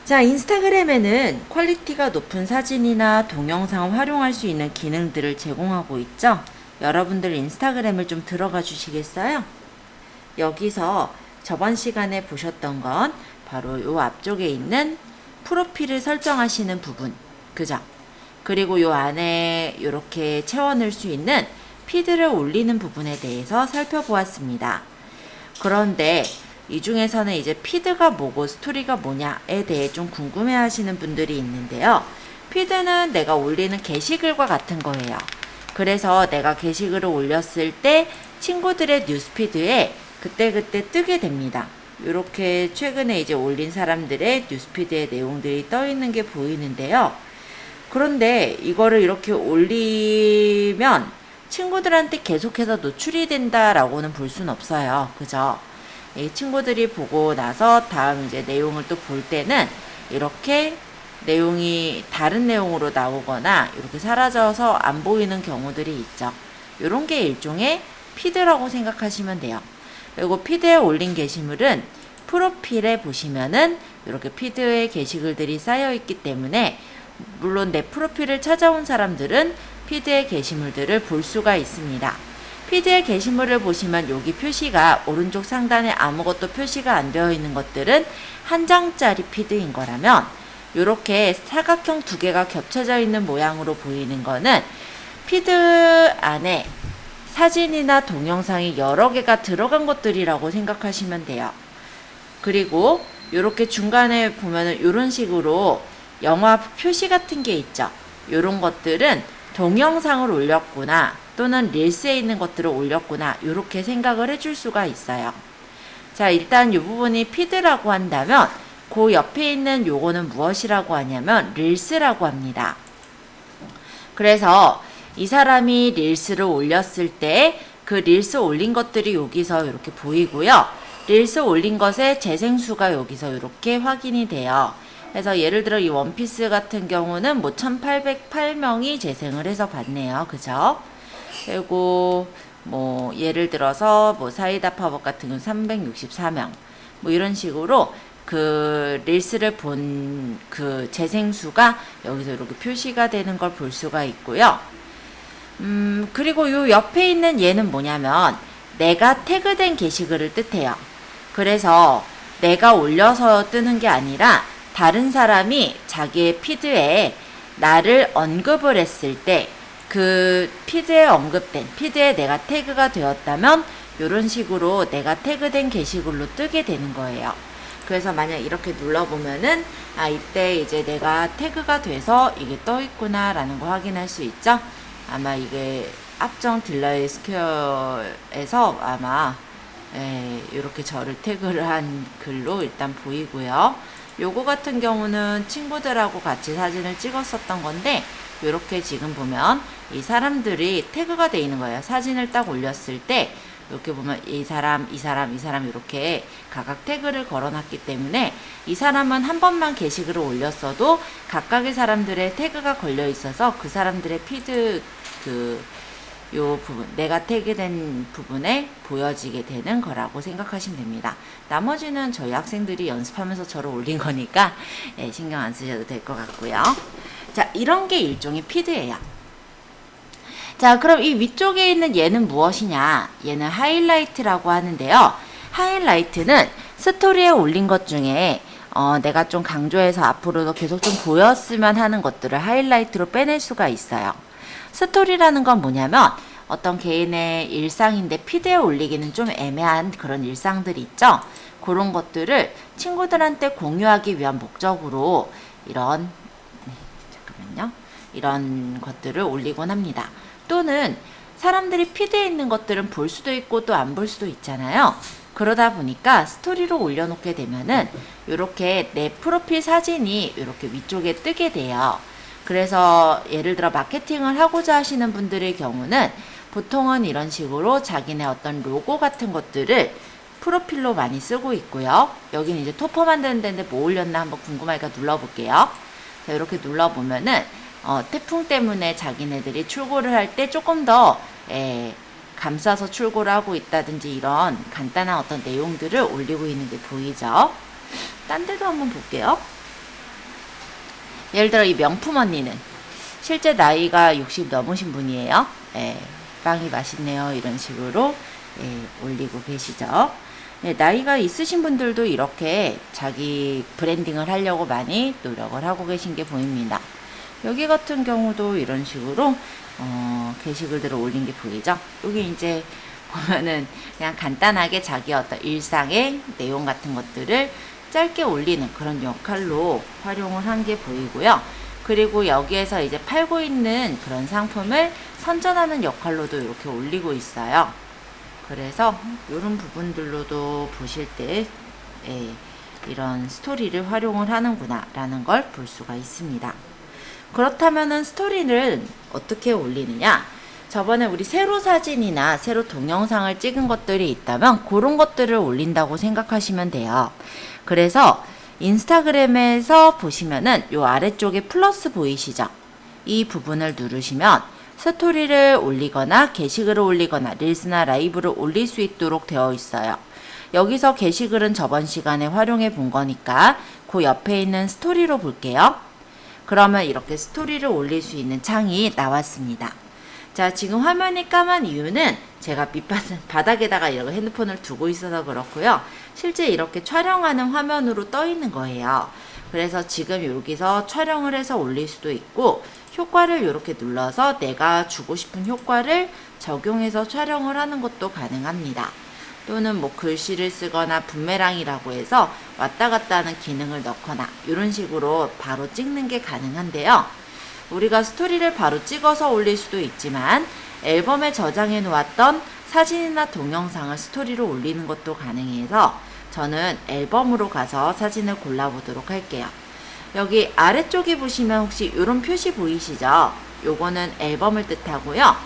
자, 인스타그램에는 퀄리티가 높은 사진이나 동영상을 활용할 수 있는 기능들을 제공하고 있죠. 여러분들 인스타그램을 좀 들어가 주시겠어요? 여기서 저번 시간에 보셨던 건 바로 요 앞쪽에 있는 프로필을 설정하시는 부분, 그죠? 그리고 요 안에 이렇게 채워넣을 수 있는 피드를 올리는 부분에 대해서 살펴보았습니다. 그런데 이 중에서는 이제 피드가 뭐고 스토리가 뭐냐에 대해 좀 궁금해 하시는 분들이 있는데요. 피드는 내가 올리는 게시글과 같은 거예요. 그래서 내가 게시글을 올렸을 때 친구들의 뉴스피드에 그때그때 뜨게 됩니다. 이렇게 최근에 이제 올린 사람들의 뉴스피드의 내용들이 떠 있는 게 보이는데요. 그런데 이거를 이렇게 올리면 친구들한테 계속해서 노출이 된다라고는 볼 수는 없어요. 그죠? 이 친구들이 보고 나서 다음 이제 내용을 또 볼 때는 이렇게 내용이 다른 내용으로 나오거나 이렇게 사라져서 안 보이는 경우들이 있죠. 이런 게 일종의 피드라고 생각하시면 돼요. 그리고 피드에 올린 게시물은 프로필에 보시면은 이렇게 피드의 게시글들이 쌓여 있기 때문에 물론 내 프로필을 찾아온 사람들은 피드의 게시물들을 볼 수가 있습니다. 피드의 게시물을 보시면 여기 표시가 오른쪽 상단에 아무것도 표시가 안 되어 있는 것들은 한 장짜리 피드인 거라면 이렇게 사각형 두 개가 겹쳐져 있는 모양으로 보이는 거는 피드 안에 사진이나 동영상이 여러 개가 들어간 것들이라고 생각하시면 돼요. 그리고 이렇게 중간에 보면은 이런 식으로 영화 표시 같은 게 있죠. 이런 것들은 동영상을 올렸구나 또는 릴스에 있는 것들을 올렸구나 이렇게 생각을 해줄 수가 있어요. 자, 일단 이 부분이 피드라고 한다면 그 옆에 있는 요거는 무엇이라고 하냐면 릴스라고 합니다. 그래서 이 사람이 릴스를 올렸을 때 그 릴스 올린 것들이 여기서 이렇게 보이고요. 릴스 올린 것의 재생수가 여기서 이렇게 확인이 돼요. 그래서 예를 들어 이 원피스 같은 경우는 뭐 1808명이 재생을 해서 봤네요. 그죠? 그리고 뭐 예를 들어서 뭐 사이다 팝업 같은 경우 364명 뭐 이런 식으로 그 릴스를 본 그 재생수가 여기서 이렇게 표시가 되는 걸 볼 수가 있고요. 그리고 요 옆에 있는 얘는 뭐냐면 내가 태그된 게시글을 뜻해요. 그래서 내가 올려서 뜨는 게 아니라 다른 사람이 자기의 피드에 나를 언급을 했을 때 그 피드에 언급된 피드에 내가 태그가 되었다면 이런 식으로 내가 태그된 게시글로 뜨게 되는 거예요. 그래서 만약 이렇게 눌러보면은 아 이때 이제 내가 태그가 돼서 이게 떠 있구나 라는 거 확인할 수 있죠. 아마 이게 앞정 딜라이 스퀘어에서 아마 이렇게 저를 태그를 한 글로 일단 보이고요. 요거 같은 경우는 친구들하고 같이 사진을 찍었었던 건데 이렇게 지금 보면 이 사람들이 태그가 돼 있는 거예요. 사진을 딱 올렸을 때 이렇게 보면 이 사람 이렇게 각각 태그를 걸어놨기 때문에 이 사람은 한 번만 게시글을 올렸어도 각각의 사람들의 태그가 걸려 있어서 그 사람들의 피드 요 부분 내가 태그된 부분에 보여지게 되는 거라고 생각하시면 됩니다. 나머지는 저희 학생들이 연습하면서 저를 올린 거니까 신경 안 쓰셔도 될 것 같고요. 자, 이런 게 일종의 피드예요. 자, 그럼 이 위쪽에 있는 얘는 무엇이냐? 얘는 하이라이트라고 하는데요. 하이라이트는 스토리에 올린 것 중에 내가 좀 강조해서 앞으로도 계속 좀 보였으면 하는 것들을 하이라이트로 빼낼 수가 있어요. 스토리라는 건 뭐냐면 어떤 개인의 일상인데 피드에 올리기는 좀 애매한 그런 일상들이 있죠. 그런 것들을 친구들한테 공유하기 위한 목적으로 이런 이런 것들을 올리곤 합니다. 또는 사람들이 피드에 있는 것들은 볼 수도 있고 또 안 볼 수도 있잖아요. 그러다 보니까 스토리로 올려놓게 되면은 이렇게 내 프로필 사진이 이렇게 위쪽에 뜨게 돼요. 그래서 예를 들어 마케팅을 하고자 하시는 분들의 경우는 보통은 이런 식으로 자기네 어떤 로고 같은 것들을 프로필로 많이 쓰고 있고요. 여기는 이제 토퍼 만드는 데인데 뭐 올렸나 한번 궁금하니까 눌러볼게요. 자, 이렇게 눌러보면은 태풍 때문에 자기네들이 출고를 할 때 조금 더 감싸서 출고를 하고 있다든지 이런 간단한 어떤 내용들을 올리고 있는 게 보이죠. 딴 데도 한번 볼게요. 예를 들어 이 명품 언니는 실제 나이가 60 넘으신 분이에요. 예, 빵이 맛있네요. 이런 식으로 올리고 계시죠. 나이가 있으신 분들도 이렇게 자기 브랜딩을 하려고 많이 노력을 하고 계신 게 보입니다. 여기 같은 경우도 이런 식으로 게시글들을 올린 게 보이죠. 여기 이제 보면은 그냥 간단하게 자기 어떤 일상의 내용 같은 것들을 짧게 올리는 그런 역할로 활용을 한 게 보이고요. 그리고 여기에서 이제 팔고 있는 그런 상품을 선전하는 역할로도 이렇게 올리고 있어요. 그래서 이런 부분들로도 보실 때 이런 스토리를 활용을 하는구나 라는 걸 볼 수가 있습니다. 그렇다면은 스토리를 어떻게 올리느냐? 저번에 우리 세로 사진이나 세로 동영상을 찍은 것들이 있다면 그런 것들을 올린다고 생각하시면 돼요. 그래서 인스타그램에서 보시면은 요 아래쪽에 플러스 보이시죠? 이 부분을 누르시면 스토리를 올리거나 게시글을 올리거나 릴스나 라이브를 올릴 수 있도록 되어 있어요. 여기서 게시글은 저번 시간에 활용해 본 거니까 그 옆에 있는 스토리로 볼게요. 그러면 이렇게 스토리를 올릴 수 있는 창이 나왔습니다. 자, 지금 화면이 까만 이유는 제가 바닥에다가 이렇게 핸드폰을 두고 있어서 그렇고요. 실제 이렇게 촬영하는 화면으로 떠 있는 거예요. 그래서 지금 여기서 촬영을 해서 올릴 수도 있고 효과를 이렇게 눌러서 내가 주고 싶은 효과를 적용해서 촬영을 하는 것도 가능합니다. 또는 뭐 글씨를 쓰거나 붐메랑이라고 해서 왔다 갔다 하는 기능을 넣거나 이런 식으로 바로 찍는 게 가능한데요. 우리가 스토리를 바로 찍어서 올릴 수도 있지만 앨범에 저장해 놓았던 사진이나 동영상을 스토리로 올리는 것도 가능해서 저는 앨범으로 가서 사진을 골라보도록 할게요. 여기 아래쪽에 보시면 혹시 이런 표시 보이시죠? 요거는 앨범을 뜻하고요.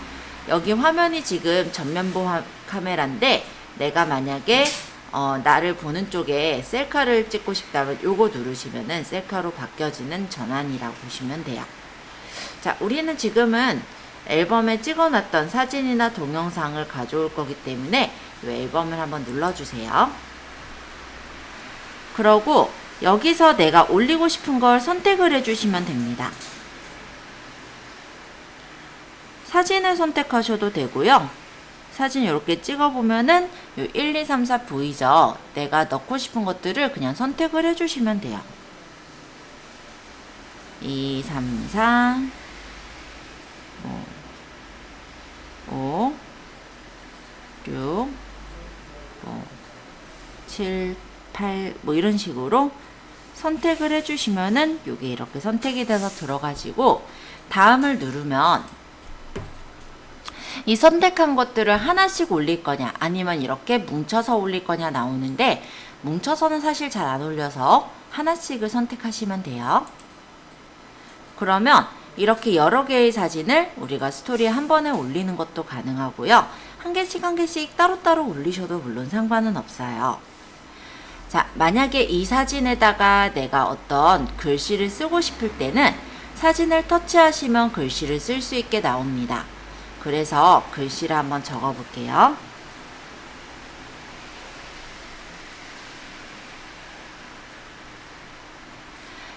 여기 화면이 지금 전면부 카메라인데 내가 만약에 나를 보는 쪽에 셀카를 찍고 싶다면 요거 누르시면은 셀카로 바뀌어지는 전환이라고 보시면 돼요. 자, 우리는 지금은 앨범에 찍어놨던 사진이나 동영상을 가져올 거기 때문에 이 앨범을 한번 눌러주세요. 그러고 여기서 내가 올리고 싶은 걸 선택을 해주시면 됩니다. 사진을 선택하셔도 되고요. 사진 이렇게 찍어보면은 요 1, 2, 3, 4 보이죠? 내가 넣고 싶은 것들을 그냥 선택을 해주시면 돼요. 2, 3, 4 5, 6, 7, 8, 뭐 이런 식으로 선택을 해주시면은 요게 이렇게 선택이 돼서 들어가지고 다음을 누르면 이 선택한 것들을 하나씩 올릴 거냐 아니면 이렇게 뭉쳐서 올릴 거냐 나오는데 뭉쳐서는 사실 잘 안 올려서 하나씩을 선택하시면 돼요. 그러면 이렇게 여러 개의 사진을 우리가 스토리에 한 번에 올리는 것도 가능하고요. 한 개씩 따로따로 올리셔도 물론 상관은 없어요. 자, 만약에 이 사진에다가 내가 어떤 글씨를 쓰고 싶을 때는 사진을 터치하시면 글씨를 쓸 수 있게 나옵니다. 그래서 글씨를 한번 적어 볼게요.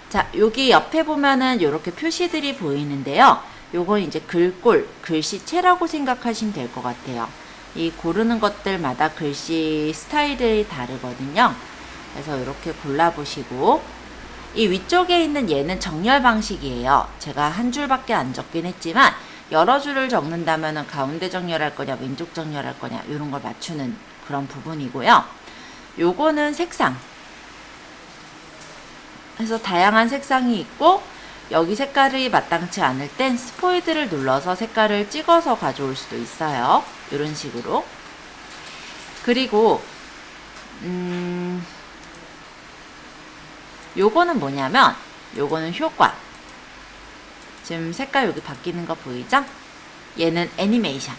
자, 여기 옆에 보면은 이렇게 표시들이 보이는데요. 요건 이제 글꼴, 글씨체라고 생각하시면 될 것 같아요. 이 고르는 것들마다 글씨 스타일이 다르거든요. 그래서 이렇게 골라보시고 이 위쪽에 있는 얘는 정렬 방식이에요. 제가 한 줄밖에 안 적긴 했지만 여러 줄을 적는다면 가운데 정렬할 거냐 왼쪽 정렬할 거냐 이런 걸 맞추는 그런 부분이고요. 요거는 색상. 그래서 다양한 색상이 있고 여기 색깔이 마땅치 않을 땐 스포이드를 눌러서 색깔을 찍어서 가져올 수도 있어요. 이런 식으로. 그리고 요거는 뭐냐면 요거는 효과. 지금 색깔 여기 바뀌는 거 보이죠? 얘는 애니메이션.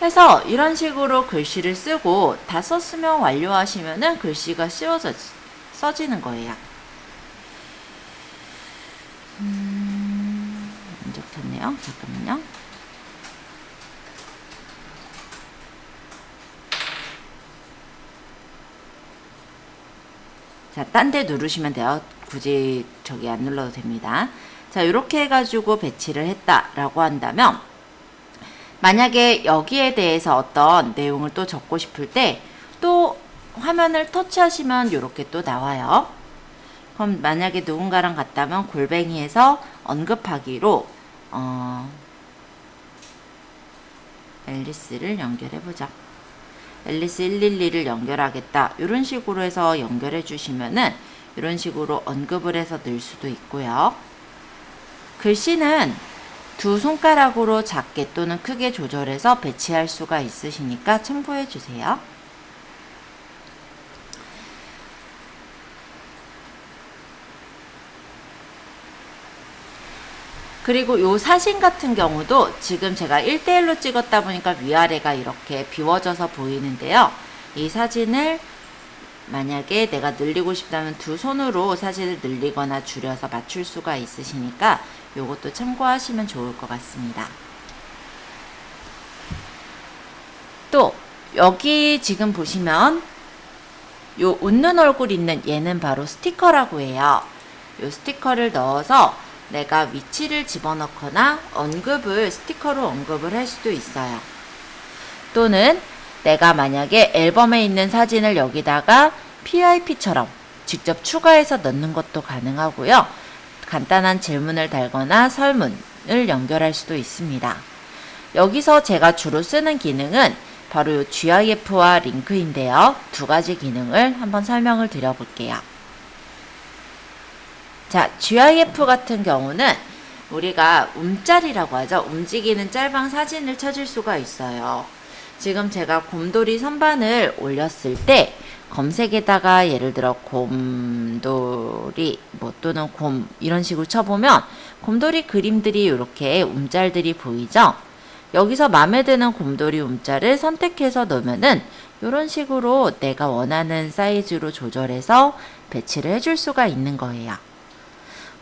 해서 이런 식으로 글씨를 쓰고 다 썼으면 완료하시면은 글씨가 씌워져 써지는 거예요. 안 적혔네요. 잠깐만요. 자, 딴 데 누르시면 돼요. 굳이 저기 안 눌러도 됩니다. 자, 이렇게 해가지고 배치를 했다라고 한다면, 만약에 여기에 대해서 어떤 내용을 또 적고 싶을 때 또 화면을 터치하시면 이렇게 또 나와요. 그럼 만약에 누군가랑 같다면 골뱅이에서 언급하기로 앨리스를 연결해보자. 앨리스 112를 연결하겠다. 이런 식으로 해서 연결해 주시면은 이런 식으로 언급을 해서 넣을 수도 있고요. 글씨는 두 손가락으로 작게 또는 크게 조절해서 배치할 수가 있으시니까 참고해 주세요. 그리고 요 사진 같은 경우도 지금 제가 1대1로 찍었다 보니까 위아래가 이렇게 비워져서 보이는데요. 이 사진을 만약에 내가 늘리고 싶다면 두 손으로 사진을 늘리거나 줄여서 맞출 수가 있으시니까 요것도 참고하시면 좋을 것 같습니다. 또 여기 지금 보시면 요 웃는 얼굴 있는 얘는 바로 스티커라고 해요. 요 스티커를 넣어서 내가 위치를 집어넣거나 스티커로 언급을 할 수도 있어요. 또는 내가 만약에 앨범에 있는 사진을 여기다가 PIP처럼 직접 추가해서 넣는 것도 가능하고요. 간단한 질문을 달거나 설문을 연결할 수도 있습니다. 여기서 제가 주로 쓰는 기능은 바로 GIF와 링크인데요. 두 가지 기능을 한번 설명을 드려볼게요. 자, GIF 같은 경우는 우리가 움짤이라고 하죠. 움직이는 짤방 사진을 찾을 수가 있어요. 지금 제가 곰돌이 선반을 올렸을 때 검색에다가 예를 들어 곰돌이 또는 곰 이런 식으로 쳐보면 곰돌이 그림들이 이렇게 움짤들이 보이죠. 여기서 마음에 드는 곰돌이 움짤을 선택해서 넣으면은 이런 식으로 내가 원하는 사이즈로 조절해서 배치를 해줄 수가 있는 거예요.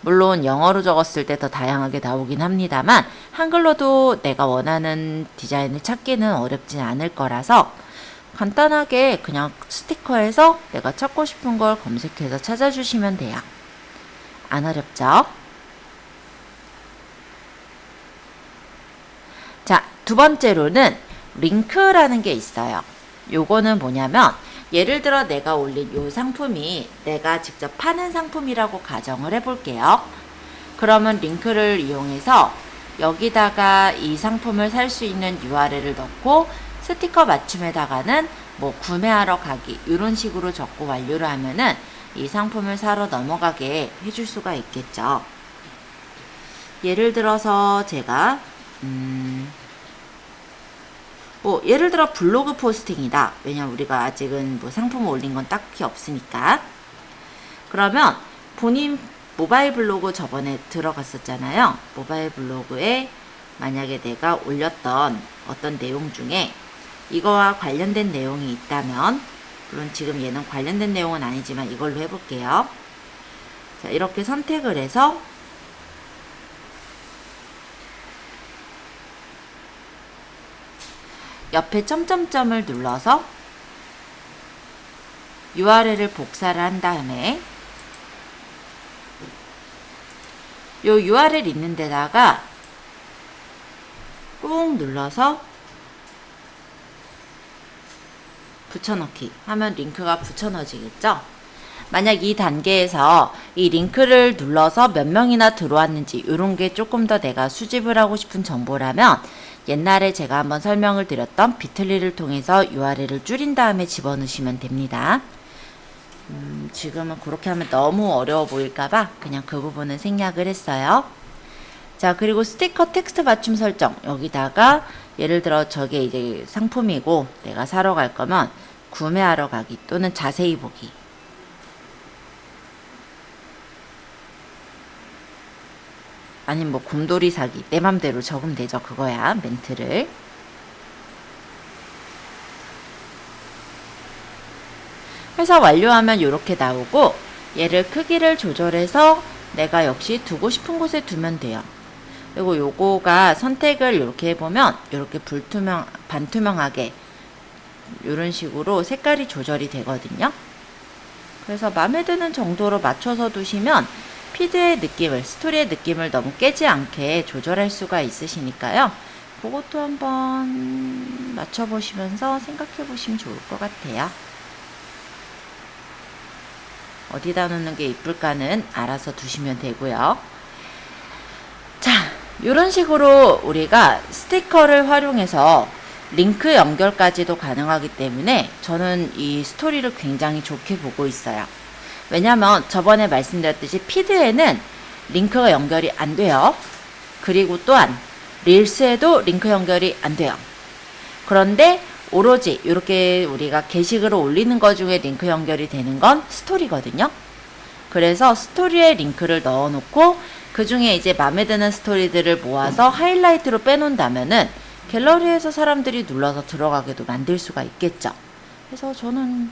물론 영어로 적었을 때 더 다양하게 나오긴 합니다만 한글로도 내가 원하는 디자인을 찾기는 어렵진 않을 거라서 간단하게 그냥 스티커에서 내가 찾고 싶은 걸 검색해서 찾아주시면 돼요. 안 어렵죠? 자, 두 번째로는 링크라는 게 있어요. 요거는 뭐냐면 예를 들어 내가 올린 요 상품이 내가 직접 파는 상품이라고 가정을 해볼게요. 그러면 링크를 이용해서 여기다가 이 상품을 살 수 있는 URL을 넣고 스티커 맞춤에다가는 구매하러 가기 이런 식으로 적고 완료를 하면은 이 상품을 사러 넘어가게 해줄 수가 있겠죠. 예를 들어서 제가 예를 들어 블로그 포스팅이다. 왜냐면 우리가 아직은 상품을 올린 건 딱히 없으니까. 그러면 본인 모바일 블로그 저번에 들어갔었잖아요. 모바일 블로그에 만약에 내가 올렸던 어떤 내용 중에 이거와 관련된 내용이 있다면, 물론 지금 얘는 관련된 내용은 아니지만 이걸로 해볼게요. 자, 이렇게 선택을 해서 옆에 점점점을 눌러서 URL을 복사를 한 다음에 요 URL 있는 데다가 꾹 눌러서 붙여넣기 하면 링크가 붙여넣어지겠죠? 만약 이 단계에서 이 링크를 눌러서 몇 명이나 들어왔는지 이런 게 조금 더 내가 수집을 하고 싶은 정보라면 옛날에 제가 한번 설명을 드렸던 비틀리를 통해서 URL을 줄인 다음에 집어넣으시면 됩니다. 지금은 그렇게 하면 너무 어려워 보일까봐 그냥 그 부분은 생략을 했어요. 자, 그리고 스티커 텍스트 맞춤 설정 여기다가 예를 들어 저게 이제 상품이고 내가 사러 갈 거면 구매하러 가기 또는 자세히 보기, 아니면 곰돌이 사기 내 맘대로 적으면 되죠. 그거야 멘트를. 해서 완료하면 이렇게 나오고 얘를 크기를 조절해서 내가 역시 두고 싶은 곳에 두면 돼요. 그리고 요거가 선택을 이렇게 해보면 이렇게 반투명하게 이런 식으로 색깔이 조절이 되거든요. 그래서 마음에 드는 정도로 맞춰서 두시면 피드의 느낌을, 스토리의 느낌을 너무 깨지 않게 조절할 수가 있으시니까요. 그것도 한번 맞춰보시면서 생각해 보시면 좋을 것 같아요. 어디다 놓는 게 이쁠까는 알아서 두시면 되고요. 자, 이런 식으로 우리가 스티커를 활용해서 링크 연결까지도 가능하기 때문에 저는 이 스토리를 굉장히 좋게 보고 있어요. 왜냐면 저번에 말씀드렸듯이 피드에는 링크가 연결이 안 돼요. 그리고 또한 릴스에도 링크 연결이 안 돼요. 그런데 오로지 이렇게 우리가 게시글을 올리는 것 중에 링크 연결이 되는 건 스토리거든요. 그래서 스토리에 링크를 넣어놓고 그 중에 이제 마음에 드는 스토리들을 모아서 하이라이트로 빼놓는다면은 갤러리에서 사람들이 눌러서 들어가게도 만들 수가 있겠죠. 그래서 저는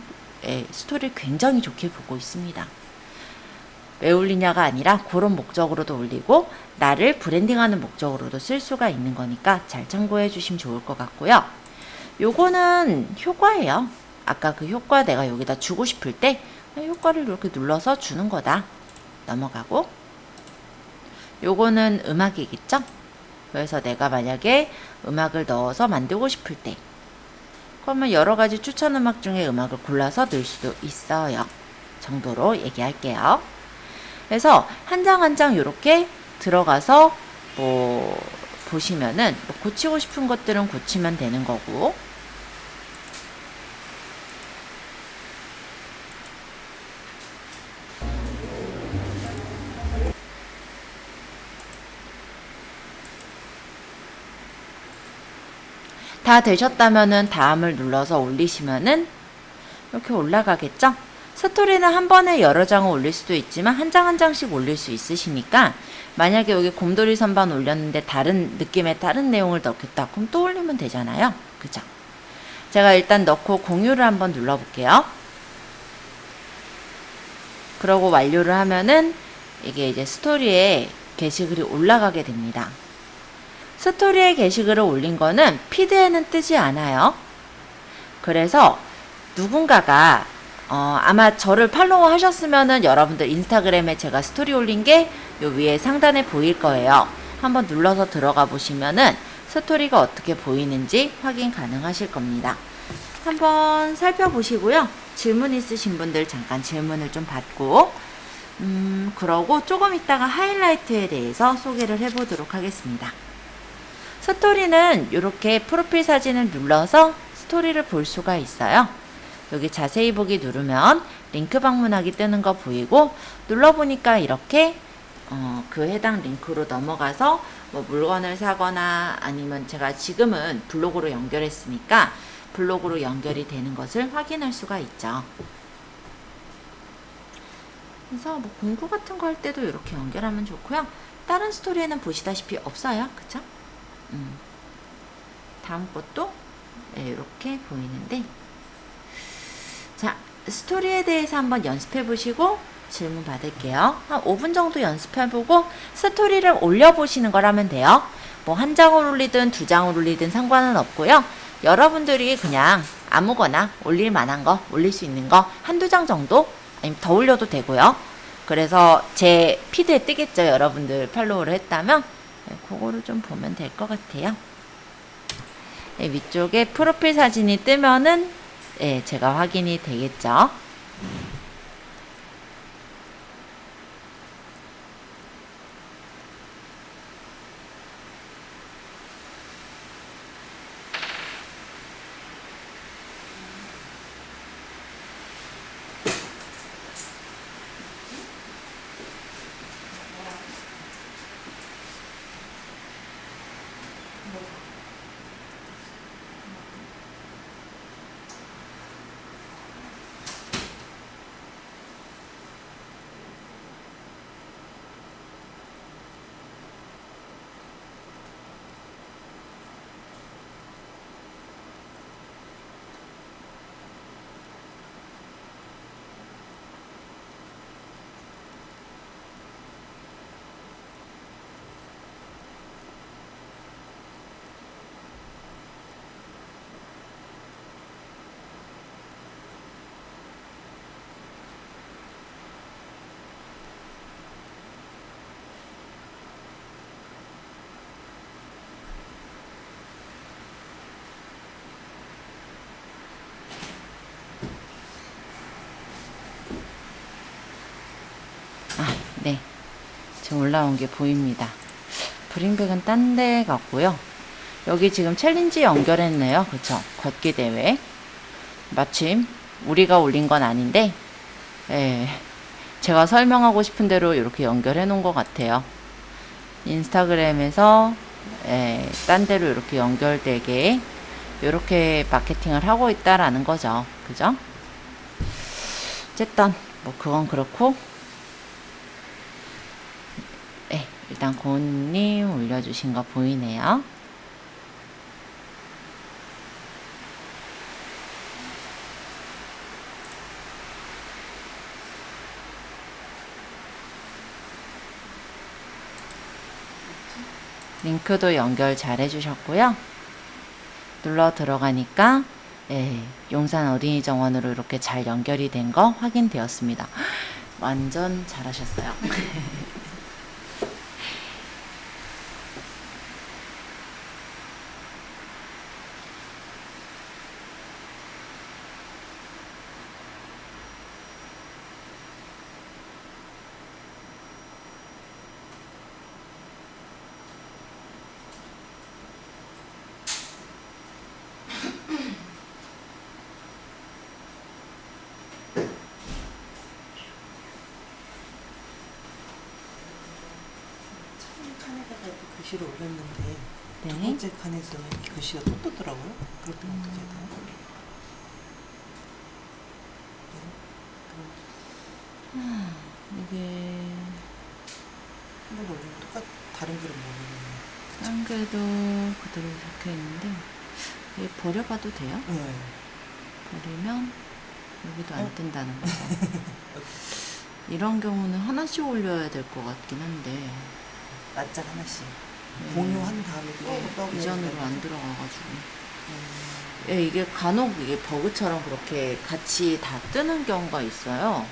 스토리를 굉장히 좋게 보고 있습니다. 왜 올리냐가 아니라 그런 목적으로도 올리고 나를 브랜딩하는 목적으로도 쓸 수가 있는 거니까 잘 참고해 주시면 좋을 것 같고요. 요거는 효과예요. 아까 그 효과 내가 여기다 주고 싶을 때 효과를 이렇게 눌러서 주는 거다. 넘어가고 요거는 음악이겠죠? 그래서 내가 만약에 음악을 넣어서 만들고 싶을 때 그러면 여러 가지 추천 음악 중에 음악을 골라서 넣을 수도 있어요. 정도로 얘기할게요. 그래서 한 장 한 장 이렇게 들어가서 뭐 보시면은 뭐 고치고 싶은 것들은 고치면 되는 거고 다 되셨다면은 다음을 눌러서 올리시면은 이렇게 올라가겠죠? 스토리는 한 번에 여러 장을 올릴 수도 있지만 한 장 한 장씩 올릴 수 있으시니까 만약에 여기 곰돌이 선반 올렸는데 다른 느낌의 다른 내용을 넣겠다 그럼 또 올리면 되잖아요. 그죠? 제가 일단 넣고 공유를 한번 눌러볼게요. 그러고 완료를 하면은 이게 이제 스토리에 게시글이 올라가게 됩니다. 스토리에 게시글을 올린 거는 피드에는 뜨지 않아요. 그래서 누군가가 아마 저를 팔로우 하셨으면은 여러분들 인스타그램에 제가 스토리 올린 게 요 위에 상단에 보일 거예요. 한번 눌러서 들어가 보시면은 스토리가 어떻게 보이는지 확인 가능하실 겁니다. 한번 살펴보시고요. 질문 있으신 분들 잠깐 질문을 좀 받고 그러고 조금 있다가 하이라이트에 대해서 소개를 해보도록 하겠습니다. 스토리는 이렇게 프로필 사진을 눌러서 스토리를 볼 수가 있어요. 여기 자세히 보기 누르면 링크 방문하기 뜨는 거 보이고 눌러보니까 이렇게 그 해당 링크로 넘어가서 뭐 물건을 사거나 아니면 제가 지금은 블로그로 연결했으니까 블로그로 연결이 되는 것을 확인할 수가 있죠. 그래서 뭐 공부 같은 거 할 때도 이렇게 연결하면 좋고요. 다른 스토리에는 보시다시피 없어요. 그쵸? 다음 것도 이렇게 보이는데 자, 스토리에 대해서 한번 연습해 보시고 질문 받을게요. 한 5분 정도 연습해 보고 스토리를 올려 보시는 거라면 돼요. 뭐 한 장을 올리든 두 장을 올리든 상관은 없고요. 여러분들이 그냥 아무거나 올릴 만한 거, 올릴 수 있는 거 한두 장 정도 아니면 더 올려도 되고요. 그래서 제 피드에 뜨겠죠. 여러분들 팔로우를 했다면 그거를 좀 보면 될 것 같아요. 위쪽에 프로필 사진이 뜨면은 제가 확인이 되겠죠. 네, 지금 올라온 게 보입니다. 브링백은 딴 데 같고요. 여기 지금 챌린지 연결했네요. 그쵸? 걷기 대회. 마침 우리가 올린 건 아닌데, 예, 제가 설명하고 싶은 대로 이렇게 연결해 놓은 것 같아요. 인스타그램에서 딴 데로 이렇게 연결되게 이렇게 마케팅을 하고 있다라는 거죠. 그죠? 어쨌든 뭐 그건 그렇고, 일단 고은님 올려주신 거 보이네요. 링크도 연결 잘 해주셨고요. 눌러 들어가니까 용산 어린이 정원으로 이렇게 잘 연결이 된 거 확인되었습니다. 완전 잘하셨어요. 칸에다가 이렇게 글씨를 올렸는데 네. 두 번째 칸에서 이렇게 글씨가 또 뜨더라고요. 그럴 때는 어떻게 해야 되나요? 이게 한번 올리면 다른 글은 모르겠네요. 딴 게도 그대로 적혀 있는데 이게 버려봐도 돼요? 네. 버리면 여기도 안 뜬다는 거죠. 이런 경우는 하나씩 올려야 될 것 같긴 한데 낱장 하나씩 공유한 다음에 이전으로 안 들어가가지고 이게 간혹 이게 버그처럼 그렇게 같이 다 뜨는 경우가 있어요.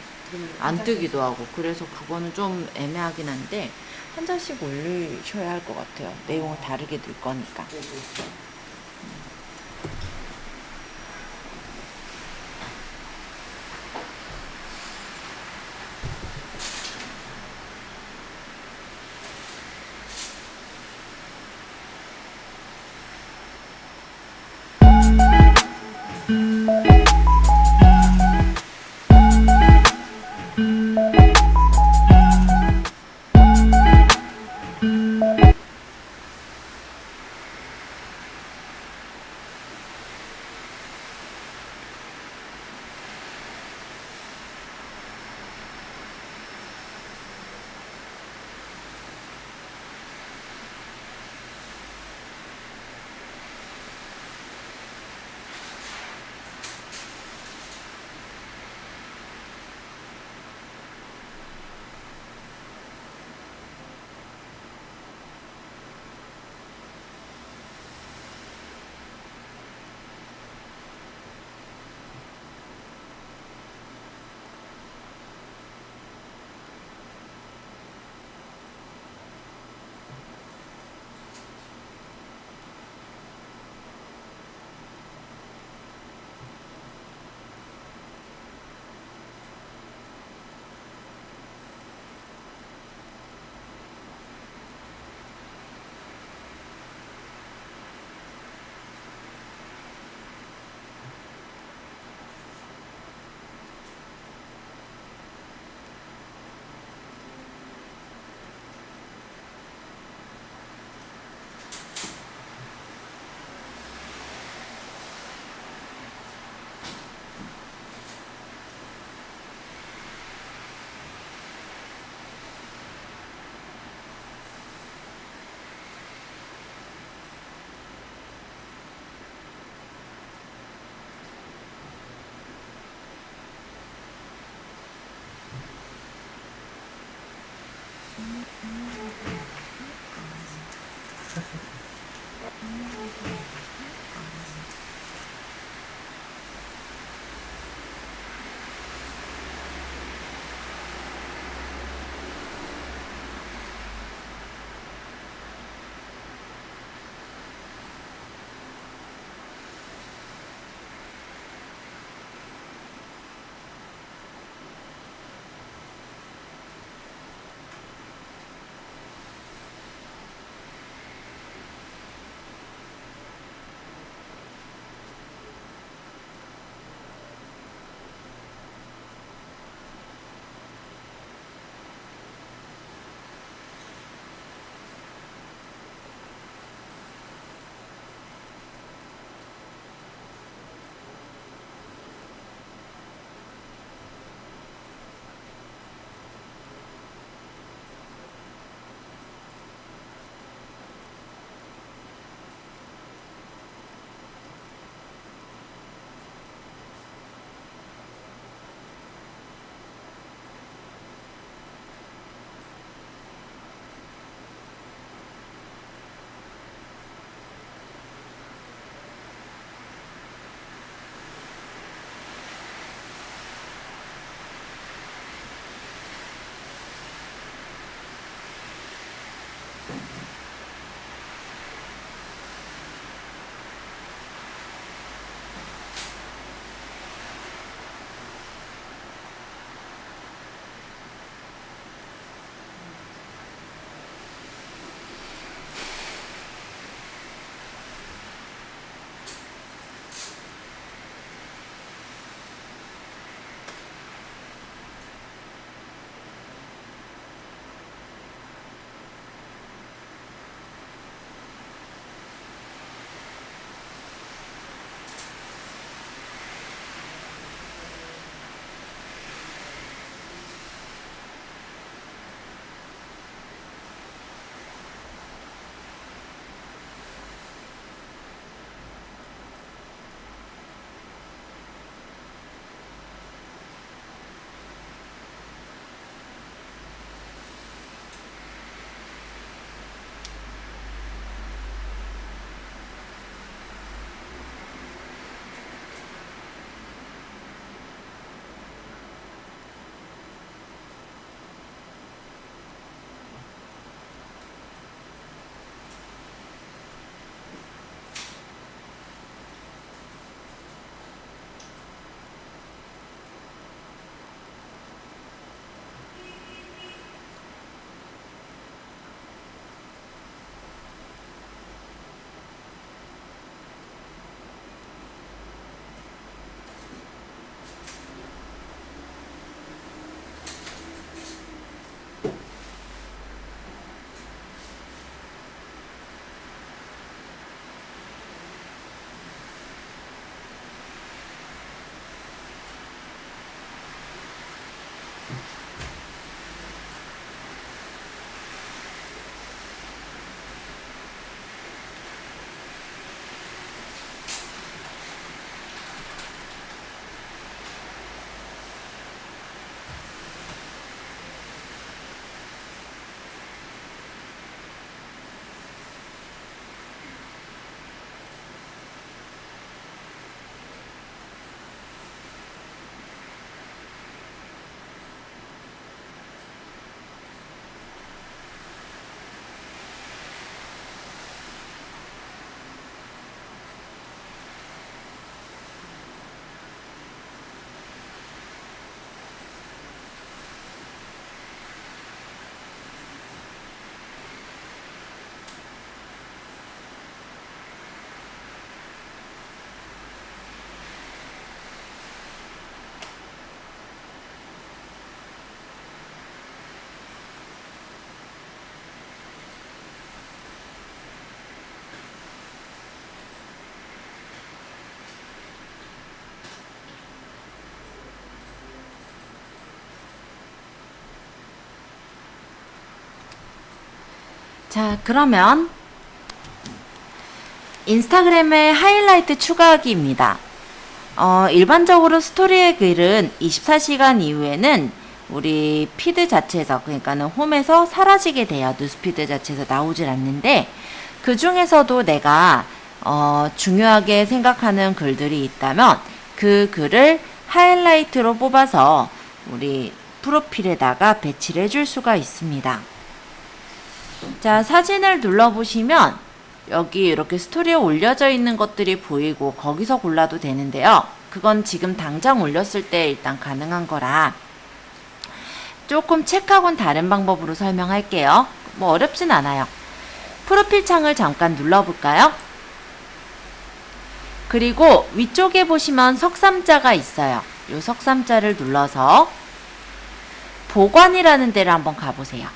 안 뜨기도 하고. 그래서 그거는 좀 애매하긴 한데 한 장씩 올리셔야 할 것 같아요. 내용을 다르게 들 거니까. 자, 그러면 인스타그램의 하이라이트 추가하기입니다. 일반적으로 스토리의 글은 24시간 이후에는 우리 피드 자체에서, 그러니까는 홈에서 사라지게 돼요. 뉴스피드 자체에서 나오질 않는데, 그 중에서도 내가 중요하게 생각하는 글들이 있다면 그 글을 하이라이트로 뽑아서 우리 프로필에다가 배치를 해줄 수가 있습니다. 자, 사진을 눌러보시면 여기 이렇게 스토리에 올려져 있는 것들이 보이고 거기서 골라도 되는데요. 그건 지금 당장 올렸을 때 일단 가능한 거라 조금 책하고는 다른 방법으로 설명할게요. 뭐 어렵진 않아요. 프로필 창을 잠깐 눌러볼까요? 그리고 위쪽에 보시면 석삼자가 있어요. 이 석삼자를 눌러서 보관이라는 데를 한번 가보세요.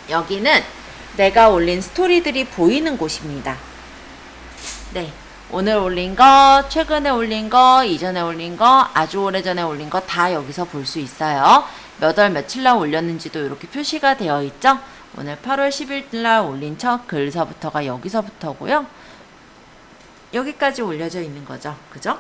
여기는 내가 올린 스토리들이 보이는 곳입니다. 네, 오늘 올린 거, 최근에 올린 거, 이전에 올린 거, 아주 오래전에 올린 거 다 여기서 볼 수 있어요. 몇 월 며칠 날 올렸는지도 이렇게 표시가 되어 있죠. 오늘 8월 10일 날 올린 첫 글서부터가 여기서부터고요. 여기까지 올려져 있는 거죠. 그죠?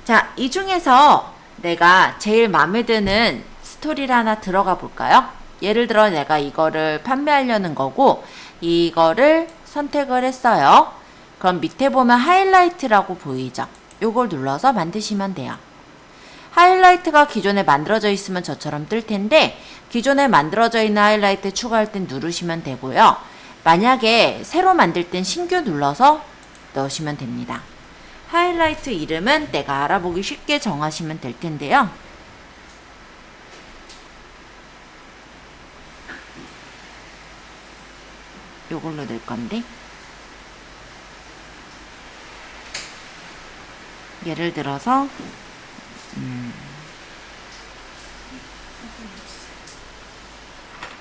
자, 이 중에서 내가 제일 마음에 드는 스토리를 하나 들어가 볼까요? 예를 들어 내가 이거를 판매하려는 거고 이거를 선택을 했어요. 그럼 밑에 보면 하이라이트라고 보이죠? 요걸 눌러서 만드시면 돼요. 하이라이트가 기존에 만들어져 있으면 저처럼 뜰 텐데 기존에 만들어져 있는 하이라이트 추가할 땐 누르시면 되고요. 만약에 새로 만들 땐 신규 눌러서 넣으시면 됩니다. 하이라이트 이름은 내가 알아보기 쉽게 정하시면 될 텐데요. 요걸로 넣을 건데 예를 들어서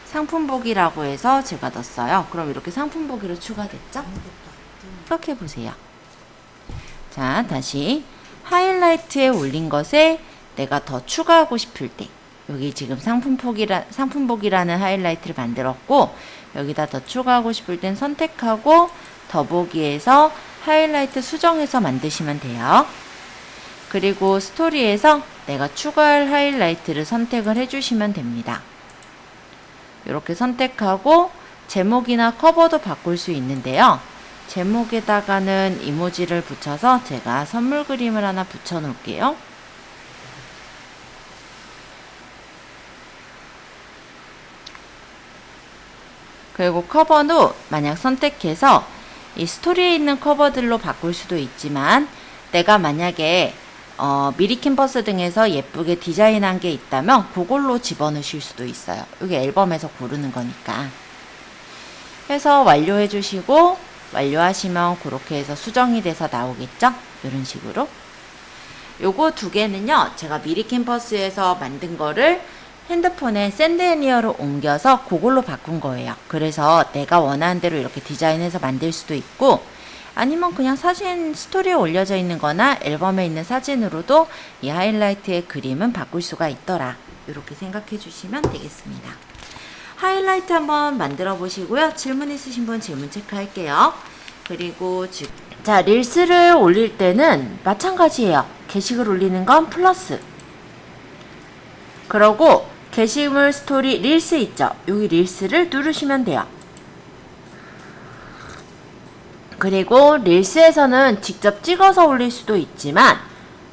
상품 보기라고 해서 제가 넣었어요. 그럼 이렇게 상품 보기로 추가됐죠? 이렇게 보세요. 자, 다시 하이라이트에 올린 것에 내가 더 추가하고 싶을 때 여기 지금 상품 보기라는 하이라이트를 만들었고 여기다 더 추가하고 싶을 땐 선택하고 더보기에서 하이라이트 수정해서 만드시면 돼요. 그리고 스토리에서 내가 추가할 하이라이트를 선택을 해주시면 됩니다. 이렇게 선택하고 제목이나 커버도 바꿀 수 있는데요. 제목에다가는 이모지를 붙여서 제가 선물 그림을 하나 붙여 놓을게요. 그리고 커버도 만약 선택해서 이 스토리에 있는 커버들로 바꿀 수도 있지만 내가 만약에 미리 캠퍼스 등에서 예쁘게 디자인한 게 있다면 그걸로 집어넣으실 수도 있어요. 이게 앨범에서 고르는 거니까. 해서 완료해 주시고 완료하시면 그렇게 해서 수정이 돼서 나오겠죠? 이런 식으로. 요거 두 개는요, 제가 미리 캠퍼스에서 만든 거를 핸드폰에 샌드애니어로 옮겨서 그걸로 바꾼 거예요. 그래서 내가 원하는 대로 이렇게 디자인해서 만들 수도 있고 아니면 그냥 사진 스토리에 올려져 있는 거나 앨범에 있는 사진으로도 이 하이라이트의 그림은 바꿀 수가 있더라. 이렇게 생각해 주시면 되겠습니다. 하이라이트 한번 만들어 보시고요. 질문 있으신 분 질문 체크할게요. 그리고 자, 릴스를 올릴 때는 마찬가지예요. 게시글 올리는 건 플러스. 그러고 게시물 스토리 릴스 있죠? 여기 릴스를 누르시면 돼요. 그리고 릴스에서는 직접 찍어서 올릴 수도 있지만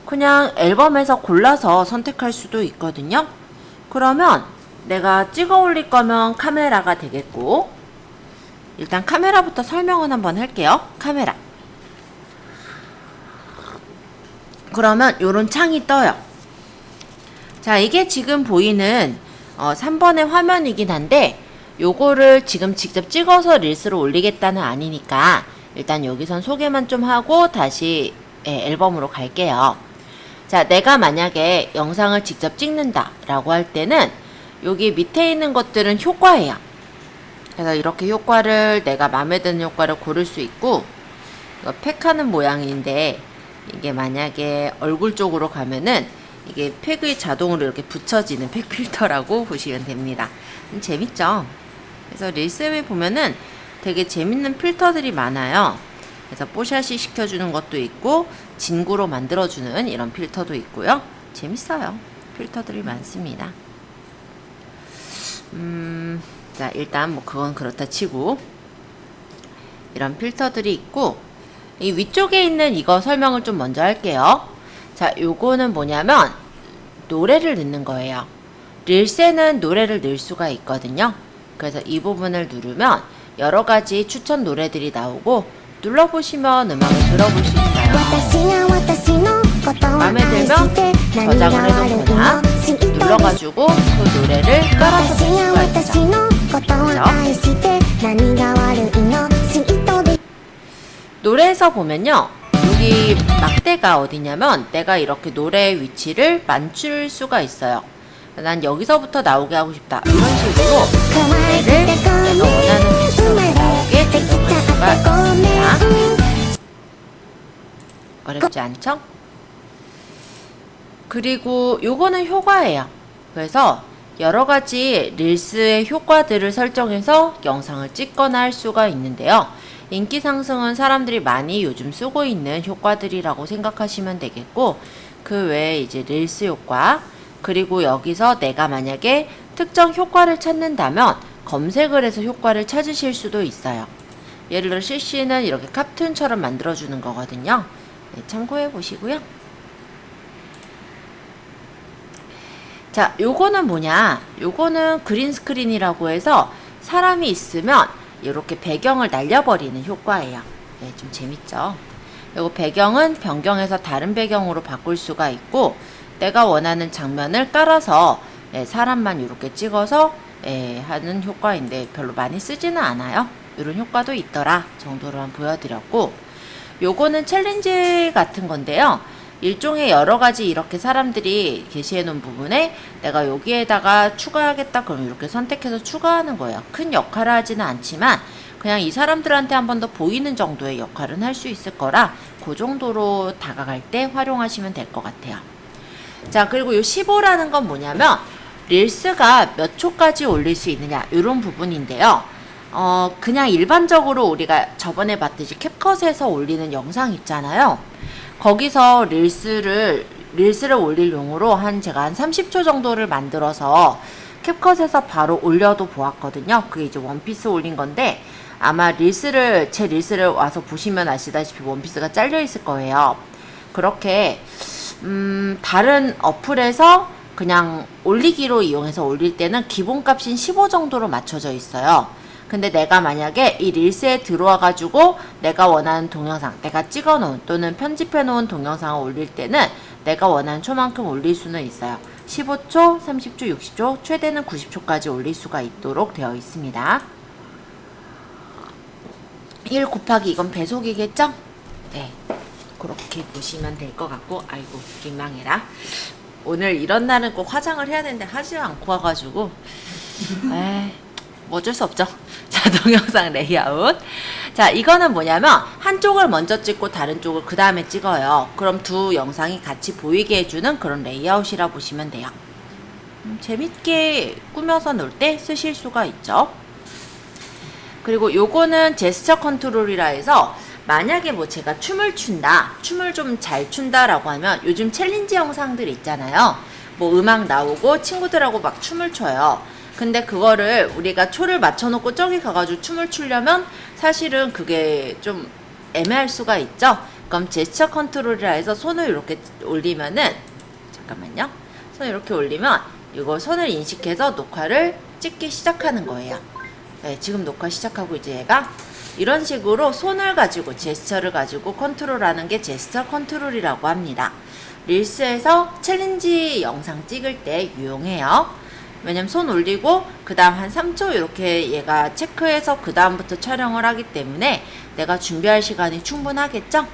그냥 앨범에서 골라서 선택할 수도 있거든요. 그러면 내가 찍어 올릴 거면 카메라가 되겠고, 일단 카메라부터 설명은 한번 할게요. 카메라. 그러면 요런 창이 떠요. 자, 이게 지금 보이는 3번의 화면이긴 한데 요거를 지금 직접 찍어서 릴스로 올리겠다는 아니니까 일단 여기선 소개만 좀 하고 다시 앨범으로 갈게요. 자, 내가 만약에 영상을 직접 찍는다 라고 할 때는 여기 밑에 있는 것들은 효과예요. 그래서 이렇게 효과를 내가 마음에 드는 효과를 고를 수 있고, 이거 팩하는 모양인데 이게 만약에 얼굴 쪽으로 가면은 이게 팩이 자동으로 이렇게 붙여지는 팩 필터라고 보시면 됩니다. 재밌죠? 그래서 릴스에 보면은 되게 재밌는 필터들이 많아요. 그래서 뽀샤시 시켜주는 것도 있고 진구로 만들어주는 이런 필터도 있고요. 재밌어요. 필터들이 많습니다. 자, 일단 뭐 그건 그렇다 치고 이런 필터들이 있고, 이 위쪽에 있는 이거 설명을 좀 먼저 할게요. 자, 요거는 뭐냐면 노래를 넣는 거예요. 릴스에는 노래를 넣을 수가 있거든요. 그래서 이 부분을 누르면 여러 가지 추천 노래들이 나오고 눌러보시면 음악을 들어볼 수 있어요. 마음에 들면 저장을 해놓거나 눌러가지고 그 노래를 깔아서 쓸 수가 있죠. 그렇죠? 노래에서 보면요, 여기 막대가 어디냐면 내가 이렇게 노래 위치를 맞출 수가 있어요. 난 여기서부터 나오게 하고 싶다, 이런 식으로 노래를 내가 원하는 위치로 나오게 조정할 수가 있습니다. 어렵지 않죠? 그리고 요거는 효과예요. 그래서 여러가지 릴스의 효과들을 설정해서 영상을 찍거나 할 수가 있는데요. 인기 상승은 사람들이 많이 요즘 쓰고 있는 효과들이라고 생각하시면 되겠고, 그 외에 이제 릴스 효과, 그리고 여기서 내가 만약에 특정 효과를 찾는다면 검색을 해서 효과를 찾으실 수도 있어요. 예를 들어 CC는 이렇게 카툰처럼 만들어주는 거거든요. 네, 참고해 보시고요. 자, 요거는 뭐냐? 요거는 그린 스크린이라고 해서 사람이 있으면 이렇게 배경을 날려버리는 효과예요. 네, 좀 재밌죠? 요거 배경은 변경해서 다른 배경으로 바꿀 수가 있고, 내가 원하는 장면을 깔아서 사람만 이렇게 찍어서 하는 효과인데 별로 많이 쓰지는 않아요. 이런 효과도 있더라 정도로만 보여드렸고, 요거는 챌린지 같은 건데요. 일종의 여러가지 이렇게 사람들이 게시해 놓은 부분에 내가 여기에다가 추가하겠다 그럼 이렇게 선택해서 추가하는 거예요. 큰 역할을 하지는 않지만 그냥 이 사람들한테 한 번 더 보이는 정도의 역할은 할 수 있을 거라 그 정도로 다가갈 때 활용하시면 될 것 같아요. 자, 그리고 이 15라는 건 뭐냐면 릴스가 몇 초까지 올릴 수 있느냐 이런 부분인데요. 그냥 일반적으로 우리가 저번에 봤듯이 캡컷에서 올리는 영상 있잖아요. 거기서 릴스를 올릴 용으로 제가 한 30초 정도를 만들어서 캡컷에서 바로 올려도 보았거든요. 그게 이제 원피스 올린 건데, 아마 제 릴스를 와서 보시면 아시다시피 원피스가 잘려 있을 거예요. 그렇게 다른 어플에서 그냥 올리기로 이용해서 올릴 때는 기본값인 15 정도로 맞춰져 있어요. 근데 내가 만약에 이 릴스에 들어와 가지고 내가 원하는 동영상, 내가 찍어 놓은 또는 편집해 놓은 동영상을 올릴 때는 내가 원하는 초만큼 올릴 수는 있어요. 15초, 30초, 60초, 최대는 90초까지 올릴 수가 있도록 되어 있습니다. 1 곱하기 이건 배속이겠죠? 네, 그렇게 보시면 될 것 같고, 아이고 민망해라. 오늘 이런 날은 꼭 화장을 해야 되는데 하지 않고 와가지고 에이, 뭐 어쩔 수 없죠. 자, 동영상 레이아웃. 자, 이거는 뭐냐면 한쪽을 먼저 찍고 다른 쪽을 그 다음에 찍어요. 그럼 두 영상이 같이 보이게 해주는 그런 레이아웃이라 보시면 돼요. 재밌게 꾸며서 놀 때 쓰실 수가 있죠. 그리고 요거는 제스처 컨트롤이라 해서 만약에 뭐 제가 춤을 춘다, 춤을 좀 잘 춘다라고 하면 요즘 챌린지 영상들 있잖아요. 뭐 음악 나오고 친구들하고 막 춤을 춰요. 근데 그거를 우리가 초를 맞춰놓고 저기 가가지고 춤을 추려면 사실은 그게 좀 애매할 수가 있죠. 그럼 제스처 컨트롤이라 해서 손을 이렇게 올리면은, 잠깐만요. 손을 이렇게 올리면 이거 손을 인식해서 녹화를 찍기 시작하는 거예요. 네, 지금 녹화 시작하고 이제 얘가 이런 식으로 손을 가지고 제스처를 가지고 컨트롤하는 게 제스처 컨트롤이라고 합니다. 릴스에서 챌린지 영상 찍을 때 유용해요. 왜냐면 손 올리고 그 다음 한 3초 이렇게 얘가 체크해서 그 다음부터 촬영을 하기 때문에 내가 준비할 시간이 충분하겠죠?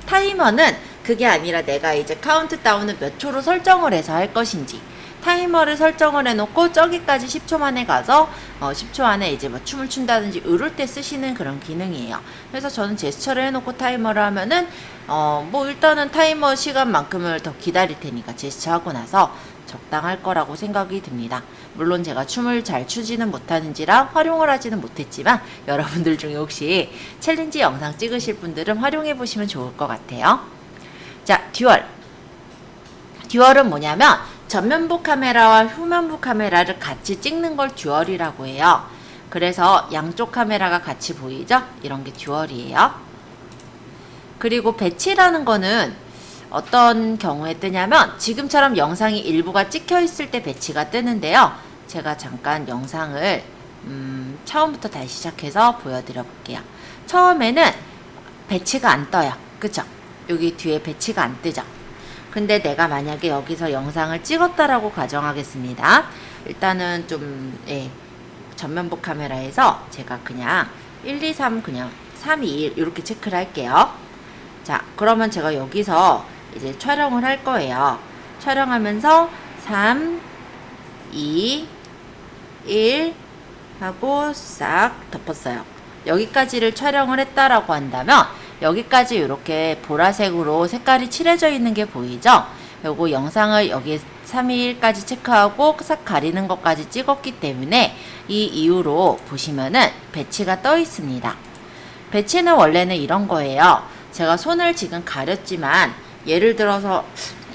타이머는 그게 아니라 내가 이제 카운트다운을 몇 초로 설정을 해서 할 것인지 타이머를 설정을 해놓고 저기까지 10초 만에 가서 10초 안에 이제 뭐 춤을 춘다든지 이럴 때 쓰시는 그런 기능이에요. 그래서 저는 제스처를 해놓고 타이머를 하면은 뭐 일단은 타이머 시간만큼을 더 기다릴 테니까 제스처 하고 나서 적당할 거라고 생각이 듭니다. 물론 제가 춤을 잘 추지는 못하는지라 활용을 하지는 못했지만 여러분들 중에 혹시 챌린지 영상 찍으실 분들은 활용해 보시면 좋을 것 같아요. 자, 듀얼. 듀얼은 뭐냐면 전면부 카메라와 후면부 카메라를 같이 찍는 걸 듀얼이라고 해요. 그래서 양쪽 카메라가 같이 보이죠? 이런 게 듀얼이에요. 그리고 배치라는 거는 어떤 경우에 뜨냐면 지금처럼 영상이 일부가 찍혀 있을 때 배치가 뜨는데요. 제가 잠깐 영상을 처음부터 다시 시작해서 보여드려 볼게요. 처음에는 배치가 안 떠요. 그쵸? 여기 뒤에 배치가 안 뜨죠? 근데 내가 만약에 여기서 영상을 찍었다라고 가정하겠습니다. 일단은 좀 전면부 카메라에서 제가 그냥 1, 2, 3 그냥 3, 2, 1 이렇게 체크를 할게요. 자, 그러면 제가 여기서 이제 촬영을 할 거예요. 촬영하면서 3, 2, 1 하고 싹 덮었어요. 여기까지를 촬영을 했다라고 한다면 여기까지 이렇게 보라색으로 색깔이 칠해져 있는 게 보이죠? 요거 영상을 여기 3, 2, 1까지 체크하고 싹 가리는 것까지 찍었기 때문에 이 이후로 보시면은 배치가 떠 있습니다. 배치는 원래는 이런 거예요. 제가 손을 지금 가렸지만 예를 들어서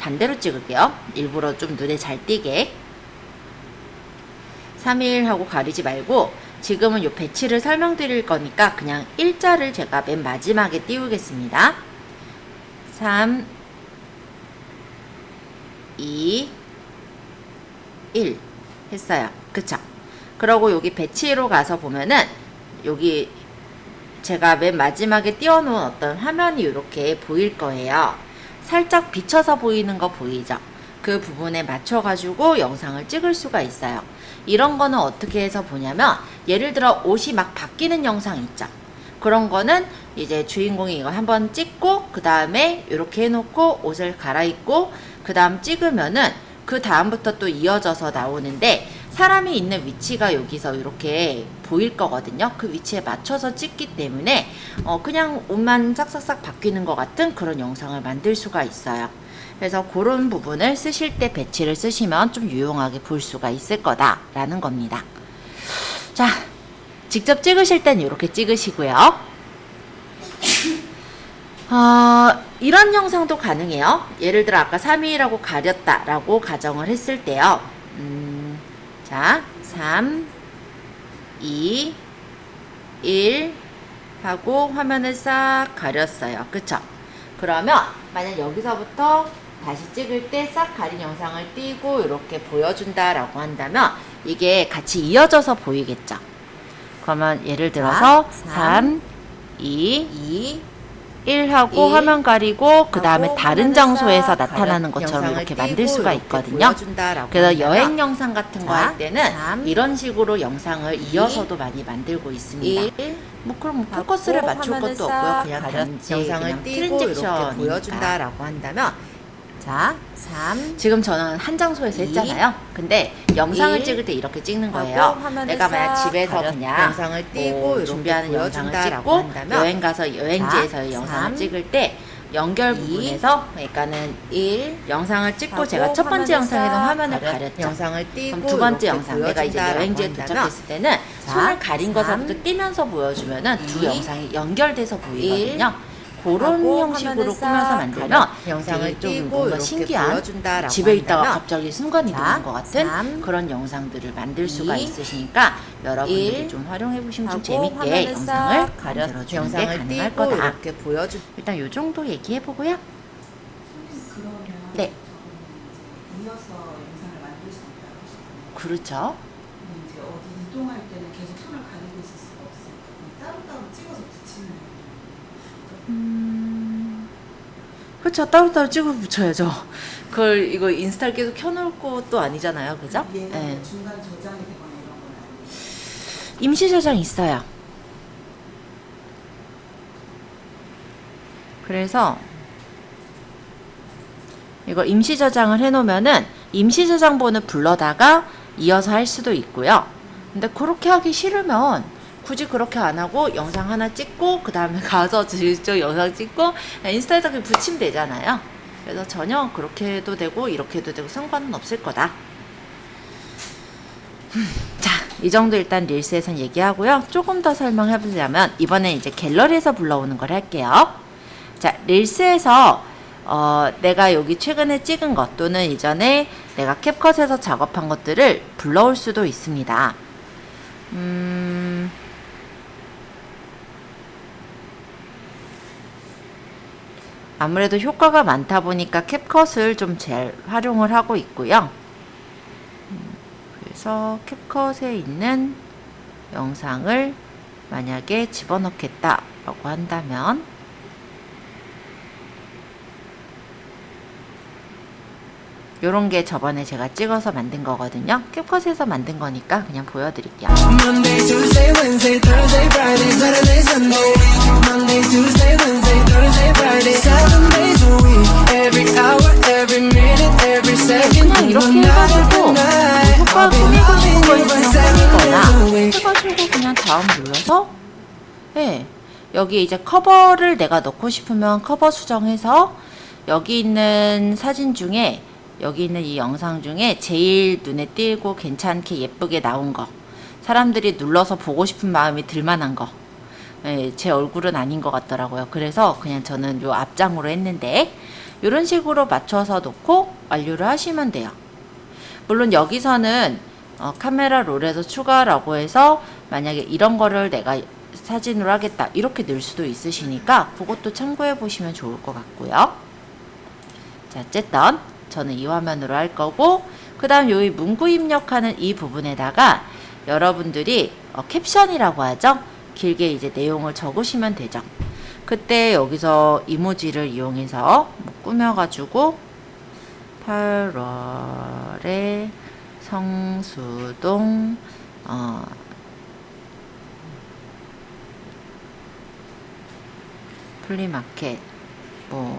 반대로 찍을게요. 일부러 좀 눈에 잘 띄게 3일 하고 가리지 말고 지금은 요 배치를 설명드릴 거니까 그냥 일자를 제가 맨 마지막에 띄우겠습니다. 3, 2, 1 했어요. 그쵸? 그러고 여기 배치로 가서 보면은 여기 제가 맨 마지막에 띄워놓은 어떤 화면이 이렇게 보일 거예요. 살짝 비쳐서 보이는 거 보이죠? 그 부분에 맞춰가지고 영상을 찍을 수가 있어요. 이런 거는 어떻게 해서 보냐면 예를 들어 옷이 막 바뀌는 영상 있죠? 그런 거는 이제 주인공이 이거 한번 찍고 그 다음에 이렇게 해놓고 옷을 갈아입고 그 다음 찍으면은 그 다음부터 또 이어져서 나오는데 사람이 있는 위치가 여기서 이렇게 보일 거거든요. 그 위치에 맞춰서 찍기 때문에 그냥 옷만 싹싹싹 바뀌는 것 같은 그런 영상을 만들 수가 있어요. 그래서 그런 부분을 쓰실 때 배치를 쓰시면 좀 유용하게 볼 수가 있을 거다라는 겁니다. 자, 직접 찍으실 땐 이렇게 찍으시고요. 이런 영상도 가능해요. 예를 들어 아까 3일이라고 가렸다라고 가정을 했을 때요. 자, 3, 2, 1 하고 화면을 싹 가렸어요. 그쵸? 그러면 만약 여기서부터 다시 찍을 때 싹 가린 영상을 띄고 이렇게 보여준다라고 한다면 이게 같이 이어져서 보이겠죠? 그러면 예를 들어서 3, 2, 1 하고 화면 가리고 그 다음에 다른 장소에서 나타나는 것처럼 이렇게 만들 수가 있거든요. 그래서 여행 영상 같은 거 할 때는 이런 식으로 영상을 이어서도 많이 만들고 있습니다. 뭐 그럼 포커스를 맞출 것도 없고요. 그냥 단지 영상을 띄고 이렇게 보여준다라고 한다면 자, 3. 지금 저는 한 장소에서 했잖아요. 근데 영상을 1. 찍을 때 이렇게 찍는 하고 거예요. 화면을 내가 만약 싹 집에서 가려- 그냥 영상을 띄고 뭐 이렇게 준비하는 영상을 보여준다라고 찍고 한다면 여행 가서 여행지에서 자, 영상을 3, 찍을 때 연결 2, 부분에서 그러니까는 1. 영상을 찍고 하고 제가 첫 번째 화면을 영상에는 싹 화면을 가려- 가렸죠. 영상을 띄고 그럼 두 번째 이렇게 영상 내가 이제 보여준다라고 여행지에 한다면 도착했을 때는 자, 손을 가린 3, 것부터 띄면서 보여주면은 두 2, 영상이 연결돼서 보이거든요. 그런 하고 형식으로 화면을 꾸며서 싹 만들면 가려- 영상을 되게 좀 띄고 뭔가 이렇게 신기한 보여준다라고 집에 있다가 한다면 갑자기 순간 이동한 것 같은 3, 그런 영상들을 만들 수가 2, 있으시니까 여러분들이 1 좀 활용해 보시면 좀 하고 재밌게 화면을 영상을 싹 가려- 만들어주는 게 영상을 가능할 띄고 거다. 이렇게 보여주. 일단 요 정도 얘기해 보고요. 그러면 네. 이어서 영상을 만들 수 있다고 하셨잖아요. 그렇죠. 근데 이제 어디 이동할 때는 계속 손을 가리고 있을 수가 없으니까 그럼 따로따로 찍어서 붙이는 거예요. 그렇죠. 따로따로 찍어 붙여야죠. 그걸 이거 인스타를 계속 켜놓을 것도 아니잖아요. 그죠? 얘는 네. 중간 저장이 되거나 이런 건 아니에요. 임시 저장 있어요. 그래서 이거 임시 저장을 해놓으면은 임시 저장본을 불러다가 이어서 할 수도 있고요. 근데 그렇게 하기 싫으면 굳이 그렇게 안 하고 영상 하나 찍고 그 다음에 가서 직접 영상 찍고 인스타에다 그냥 붙이면 되잖아요. 그래서 전혀 그렇게 해도 되고 이렇게 해도 되고 상관은 없을 거다. 자, 이 정도 일단 릴스에선 얘기하고요. 조금 더 설명해 보자면 이번엔 이제 갤러리에서 불러오는 걸 할게요. 자, 릴스에서 내가 여기 최근에 찍은 것 또는 이전에 내가 캡컷에서 작업한 것들을 불러올 수도 있습니다. 아무래도 효과가 많다 보니까 캡컷을 좀 잘 활용을 하고 있고요. 그래서 캡컷에 있는 영상을 만약에 집어넣겠다라고 한다면 요런 게 저번에 제가 찍어서 만든 거거든요. 캡컷에서 만든 거니까 그냥 보여드릴게요. Monday, Tuesday, Wednesday, Thursday, Friday, Saturday, Sunday. Monday, Tuesday, Wednesday, Thursday, Friday, 7 days a week. Every hour, every minute, every second. 그냥 이렇게 해가지고 효과 꾸미고 싶은 거 있으면 꾸미거나 해가지고 그냥 다음 눌러서 네, 여기 이제 커버를 내가 넣고 싶으면 커버 수정해서 여기 있는 사진 중에 여기 있는 이 영상 중에 제일 눈에 띄고 괜찮게 예쁘게 나온 거 사람들이 눌러서 보고 싶은 마음이 들만한 거 예, 제 얼굴은 아닌 것 같더라고요. 그래서 그냥 저는 요 앞장으로 했는데 이런 식으로 맞춰서 놓고 완료를 하시면 돼요. 물론 여기서는 카메라 롤에서 추가라고 해서 만약에 이런 거를 내가 사진으로 하겠다 이렇게 넣을 수도 있으시니까 그것도 참고해 보시면 좋을 것 같고요. 자, 어쨌든 저는 이 화면으로 할 거고 그 다음 여기 문구 입력하는 이 부분에다가 여러분들이 캡션이라고 하죠. 길게 이제 내용을 적으시면 되죠. 그때 여기서 이모지를 이용해서 꾸며가지고 8월에 성수동 플리마켓 뭐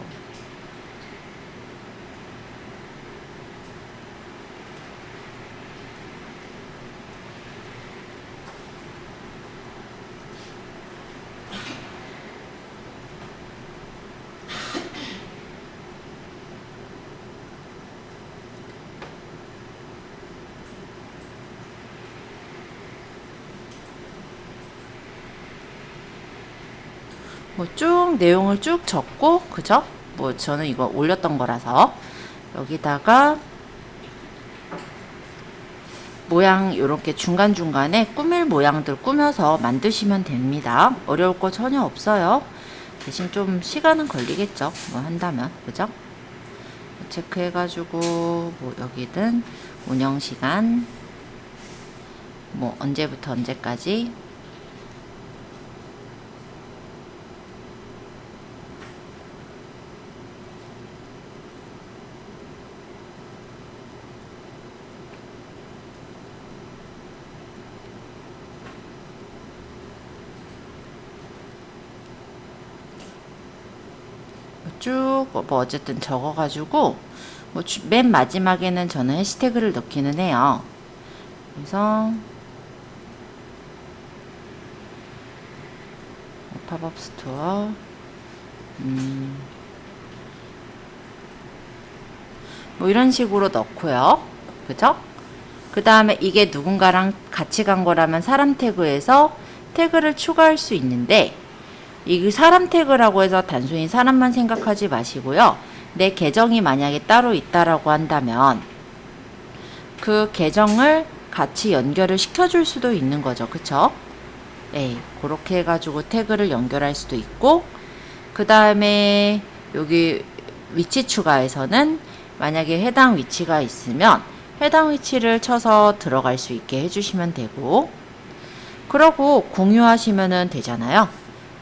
쭉 내용을 쭉 적고 그죠? 뭐 저는 이거 올렸던 거라서 여기다가 모양 이렇게 중간중간에 꾸밀 모양들 꾸며서 만드시면 됩니다. 어려울 거 전혀 없어요. 대신 좀 시간은 걸리겠죠. 뭐 한다면 그죠? 체크해가지고 뭐 여기든 운영시간 뭐 언제부터 언제까지 쭉 뭐 어쨌든 적어가지고 뭐 맨 마지막에는 저는 해시태그를 넣기는 해요. 그래서 팝업 스토어 뭐 이런 식으로 넣고요. 그죠? 그 다음에 이게 누군가랑 같이 간 거라면 사람 태그에서 태그를 추가할 수 있는데, 이 사람 태그라고 해서 단순히 사람만 생각하지 마시고요. 내 계정이 만약에 따로 있다라고 한다면 그 계정을 같이 연결을 시켜줄 수도 있는 거죠. 그쵸? 네, 그렇게 해가지고 태그를 연결할 수도 있고, 그 다음에 여기 위치 추가에서는 만약에 해당 위치가 있으면 해당 위치를 쳐서 들어갈 수 있게 해주시면 되고, 그러고 공유하시면 되잖아요.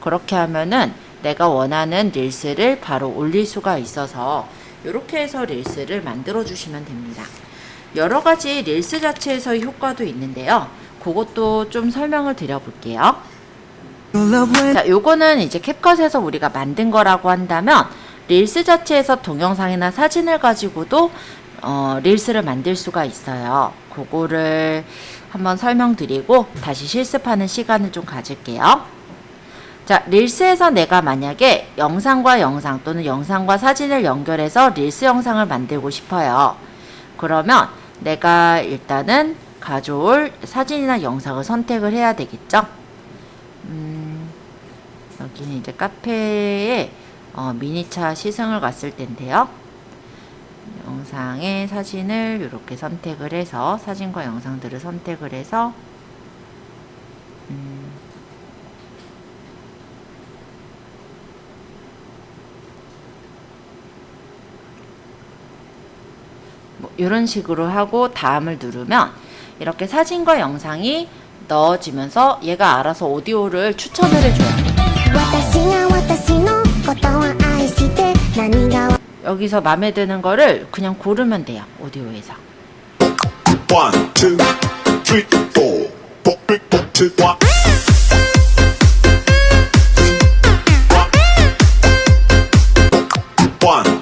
그렇게 하면은 내가 원하는 릴스를 바로 올릴 수가 있어서 이렇게 해서 릴스를 만들어 주시면 됩니다. 여러 가지 릴스 자체에서의 효과도 있는데요. 그것도 좀 설명을 드려 볼게요. 자, 요거는 이제 캡컷에서 우리가 만든 거라고 한다면 릴스 자체에서 동영상이나 사진을 가지고도 릴스를 만들 수가 있어요. 그거를 한번 설명드리고 다시 실습하는 시간을 좀 가질게요. 자, 릴스에서 내가 만약에 영상과 영상 또는 영상과 사진을 연결해서 릴스 영상을 만들고 싶어요. 그러면 내가 일단은 가져올 사진이나 영상을 선택을 해야 되겠죠? 여기는 이제 카페에 미니차 시승을 갔을 텐데요. 영상의 사진을 이렇게 선택을 해서 사진과 영상들을 선택을 해서 뭐 이런 식으로 하고 다음을 누르면 이렇게 사진과 영상이 넣어지면서 얘가 알아서 오디오를 추천을 해줘요. 여기서 마음에 드는 거를 그냥 고르면 돼요. 오디오에서. 1, 2, 3, 4, 4, 3,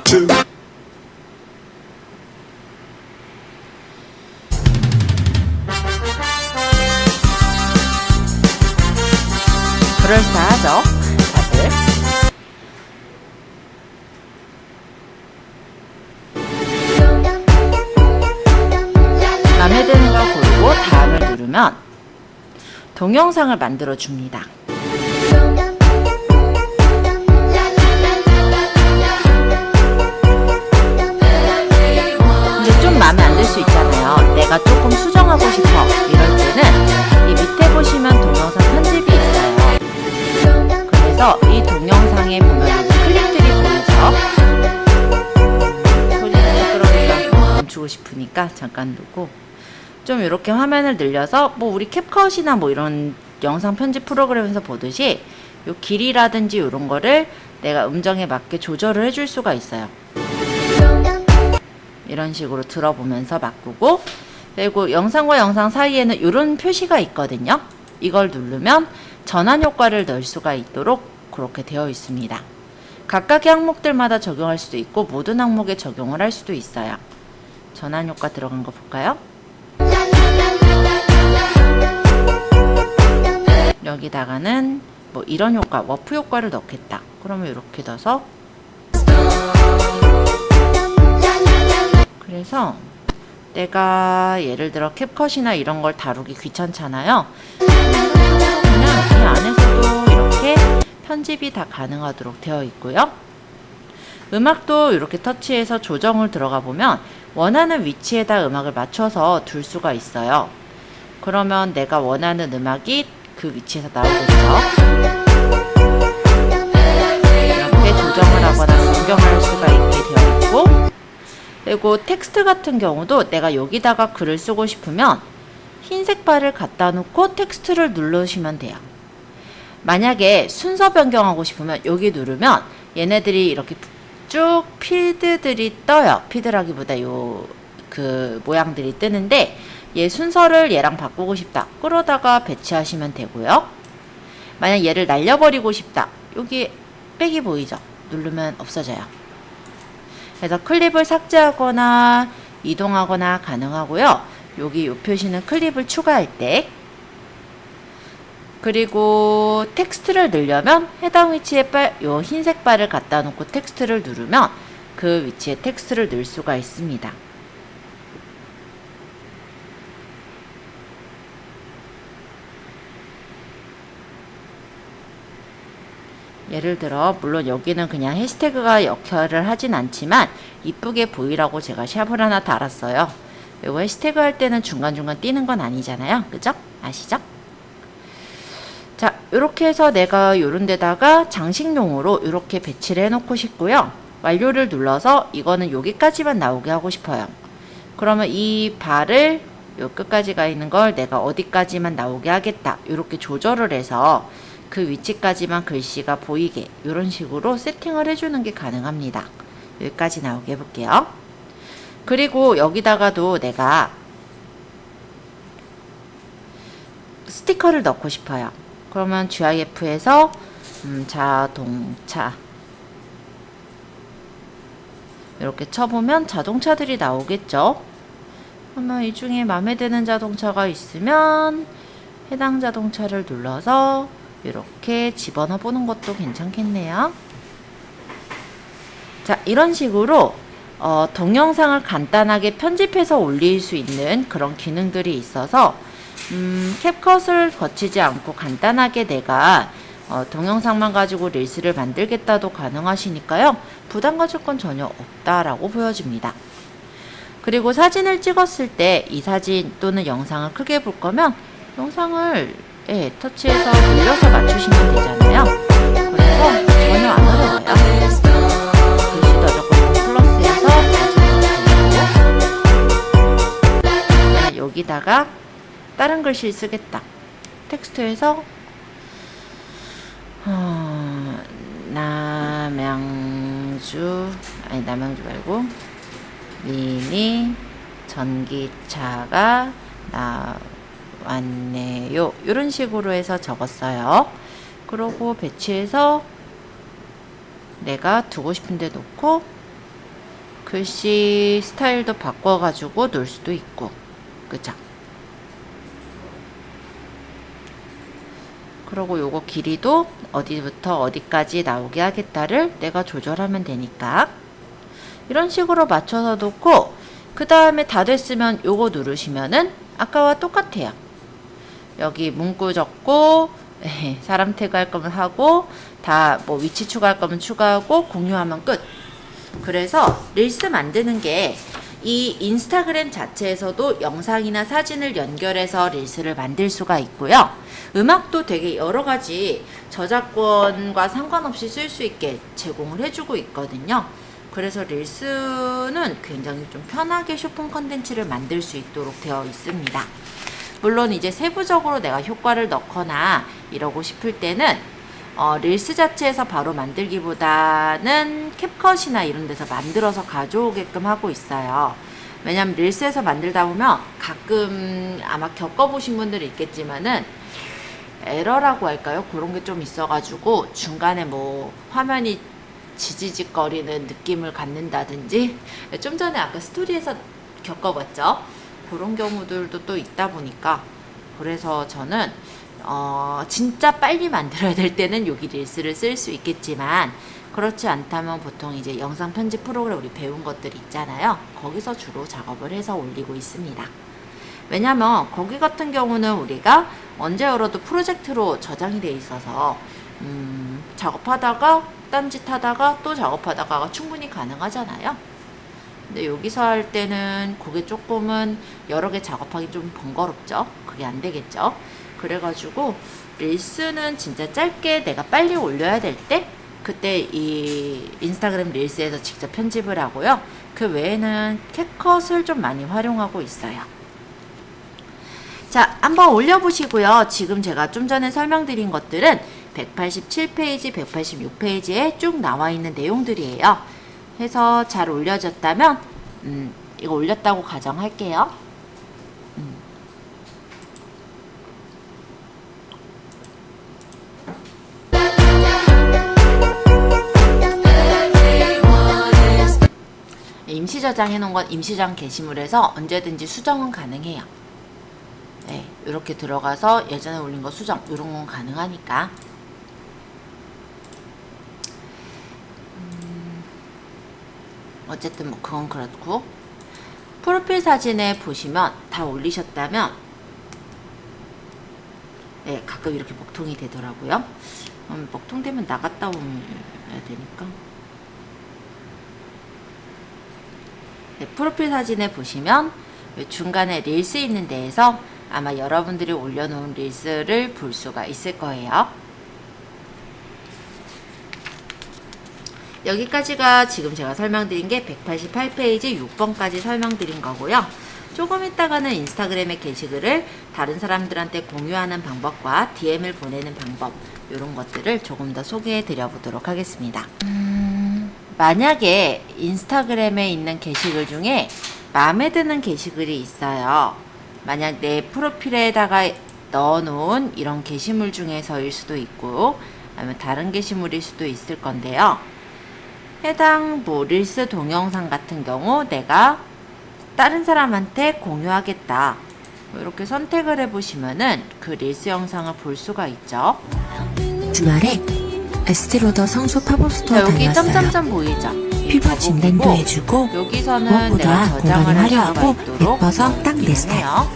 2, 1. 그럴싸하죠? 다들. 마음에 드는 걸 고르고 다음을 누르면 동영상을 만들어 줍니다. 근데 좀 마음에 안 들 수 있잖아요. 내가 조금 수정하고 싶어. 이럴 때는 이 밑에 보시면 동영상 편집이 있어요. 그래서 이 동영상에 보면 클립들이 보이죠? 소리가 시끄러우니까 멈추고 싶으니까 잠깐 두고 좀 이렇게 화면을 늘려서 뭐 우리 캡컷이나 뭐 이런 영상 편집 프로그램에서 보듯이 요 길이라든지 이런 거를 내가 음정에 맞게 조절을 해줄 수가 있어요. 이런 식으로 들어보면서 바꾸고, 그리고 영상과 영상 사이에는 이런 표시가 있거든요. 이걸 누르면 전환 효과를 넣을 수가 있도록 그렇게 되어 있습니다. 각각의 항목들마다 적용할 수도 있고 모든 항목에 적용을 할 수도 있어요. 전환 효과 들어간 거 볼까요? 여기다가는 뭐 이런 효과, 워프 효과를 넣겠다. 그러면 이렇게 넣어서, 그래서 내가 예를 들어 캡컷이나 이런 걸 다루기 귀찮잖아요. 그냥 이 안에서도 이렇게 편집이 다 가능하도록 되어 있고요. 음악도 이렇게 터치해서 조정을 들어가 보면 원하는 위치에다 음악을 맞춰서 둘 수가 있어요. 그러면 내가 원하는 음악이 그 위치에서 나오겠죠. 이렇게 조정을 하거나 변경할 수가 있게 되어 있고, 그리고 텍스트 같은 경우도 내가 여기다가 글을 쓰고 싶으면 흰색 바를 갖다 놓고 텍스트를 누르시면 돼요. 만약에 순서 변경하고 싶으면 여기 누르면 얘네들이 이렇게 쭉 필드들이 떠요. 필드라기보다 그 모양들이 뜨는데, 얘 순서를 얘랑 바꾸고 싶다. 끌어다가 배치하시면 되고요. 만약 얘를 날려버리고 싶다. 여기 빽이 보이죠? 누르면 없어져요. 그래서 클립을 삭제하거나 이동하거나 가능하고요. 여기 요 표시는 클립을 추가할 때, 그리고 텍스트를 넣으려면 해당 위치에 요 흰색 바를 갖다 놓고 텍스트를 누르면 그 위치에 텍스트를 넣을 수가 있습니다. 예를 들어 물론 여기는 그냥 해시태그가 역할을 하진 않지만 이쁘게 보이라고 제가 샵을 하나 달았어요. 이거 해시태그 할 때는 중간중간 띄는 건 아니잖아요. 그죠? 아시죠? 자, 이렇게 해서 내가 요런 데다가 장식용으로 이렇게 배치를 해놓고 싶고요. 완료를 눌러서 이거는 여기까지만 나오게 하고 싶어요. 그러면 이 발을 요 끝까지 가 있는 걸 내가 어디까지만 나오게 하겠다. 이렇게 조절을 해서 그 위치까지만 글씨가 보이게 이런 식으로 세팅을 해주는 게 가능합니다. 여기까지 나오게 해볼게요. 그리고 여기다가도 내가 스티커를 넣고 싶어요. 그러면 GIF에서 자동차 이렇게 쳐보면 자동차들이 나오겠죠. 그러면 이 중에 마음에 드는 자동차가 있으면 해당 자동차를 눌러서 이렇게 집어넣어 보는 것도 괜찮겠네요. 자, 이런 식으로 동영상을 간단하게 편집해서 올릴 수 있는 그런 기능들이 있어서 캡컷을 거치지 않고 간단하게 내가 동영상만 가지고 릴스를 만들겠다도 가능하시니까요. 부담 가질 건 전혀 없다라고 보여집니다. 그리고 사진을 찍었을 때 이 사진 또는 영상을 크게 볼 거면 영상을 터치해서 돌려서 맞추시면 되잖아요. 그래서 전혀 안 어려워요. 글씨도 조금 플러스해서 맞춰서 여기다가 다른 글씨를 쓰겠다. 텍스트에서 남양주 말고 미니 전기차가 나왔네요. 이런 식으로 해서 적었어요. 그러고 배치해서 내가 두고 싶은데 놓고 글씨 스타일도 바꿔가지고 놓을 수도 있고, 그죠? 그리고 요거 길이도 어디부터 어디까지 나오게 하겠다를 내가 조절하면 되니까 이런 식으로 맞춰서 놓고, 그 다음에 다 됐으면 요거 누르시면은 아까와 똑같아요. 여기 문구 적고 사람 태그 할 거면 하고, 다 뭐 위치 추가할 거면 추가하고, 공유하면 끝. 그래서 릴스 만드는 게 이 인스타그램 자체에서도 영상이나 사진을 연결해서 릴스를 만들 수가 있고요. 음악도 되게 여러 가지 저작권과 상관없이 쓸 수 있게 제공을 해주고 있거든요. 그래서 릴스는 굉장히 좀 편하게 쇼핑 컨텐츠를 만들 수 있도록 되어 있습니다. 물론 이제 세부적으로 내가 효과를 넣거나 이러고 싶을 때는 릴스 자체에서 바로 만들기보다는 캡컷이나 이런 데서 만들어서 가져오게끔 하고 있어요. 왜냐면 릴스에서 만들다 보면 가끔 아마 겪어보신 분들이 있겠지만은 에러라고 할까요? 그런 게 좀 있어가지고 중간에 뭐 화면이 지지직거리는 느낌을 갖는다든지, 좀 전에 아까 스토리에서 겪어봤죠? 그런 경우들도 또 있다 보니까, 그래서 저는 진짜 빨리 만들어야 될 때는 여기 릴스를 쓸 수 있겠지만, 그렇지 않다면 보통 이제 영상 편집 프로그램 우리 배운 것들 있잖아요. 거기서 주로 작업을 해서 올리고 있습니다. 왜냐면 거기 같은 경우는 우리가 언제 열어도 프로젝트로 저장이 돼 있어서 작업하다가 딴짓 하다가 또 작업하다가 충분히 가능하잖아요. 근데 여기서 할 때는 그게 조금은 여러 개 작업하기 좀 번거롭죠. 그게 안 되겠죠. 그래가지고 릴스는 진짜 짧게 내가 빨리 올려야 될 때 그때 이 인스타그램 릴스에서 직접 편집을 하고요. 그 외에는 캡컷을 좀 많이 활용하고 있어요. 자, 한번 올려보시고요. 지금 제가 좀 전에 설명드린 것들은 187페이지, 186페이지에 쭉 나와 있는 내용들이에요. 해서 잘 올려졌다면 이거 올렸다고 가정할게요. 임시 저장해 놓은 건 임시 저장 게시물에서 언제든지 수정은 가능해요. 네, 이렇게 들어가서 예전에 올린 거 수정 이런 건 가능하니까. 어쨌든 뭐 그건 그렇고, 프로필 사진에 보시면 다 올리셨다면, 네, 가끔 이렇게 먹통이 되더라고요. 먹통 되면 나갔다 오야 되니까. 네, 프로필 사진에 보시면 중간에 릴스 있는 데에서 아마 여러분들이 올려놓은 릴스를 볼 수가 있을 거예요. 여기까지가 지금 제가 설명드린 게 188페이지 6번까지 설명드린 거고요. 조금 있다가는 인스타그램의 게시글을 다른 사람들한테 공유하는 방법과 DM을 보내는 방법, 이런 것들을 조금 더 소개해 드려 보도록 하겠습니다. 만약에 인스타그램에 있는 게시글 중에 마음에 드는 게시글이 있어요. 만약 내 프로필에다가 넣어놓은 이런 게시물 중에서일 수도 있고, 아니면 다른 게시물일 수도 있을 건데요. 해당 뭐 릴스 동영상 같은 경우 내가 다른 사람한테 공유하겠다, 이렇게 선택을 해보시면은 그 릴스 영상을 볼 수가 있죠. 주말에 에스티로더 성소 팝업 스토어 자, 여기 다녀왔어요. 점점점 보이죠? 피부 진단도 해주고 여기서는 내가 무엇보다 저장을 공간이 할 수가 화려하고 있도록 예뻐서 딱 내 스타일. 해요.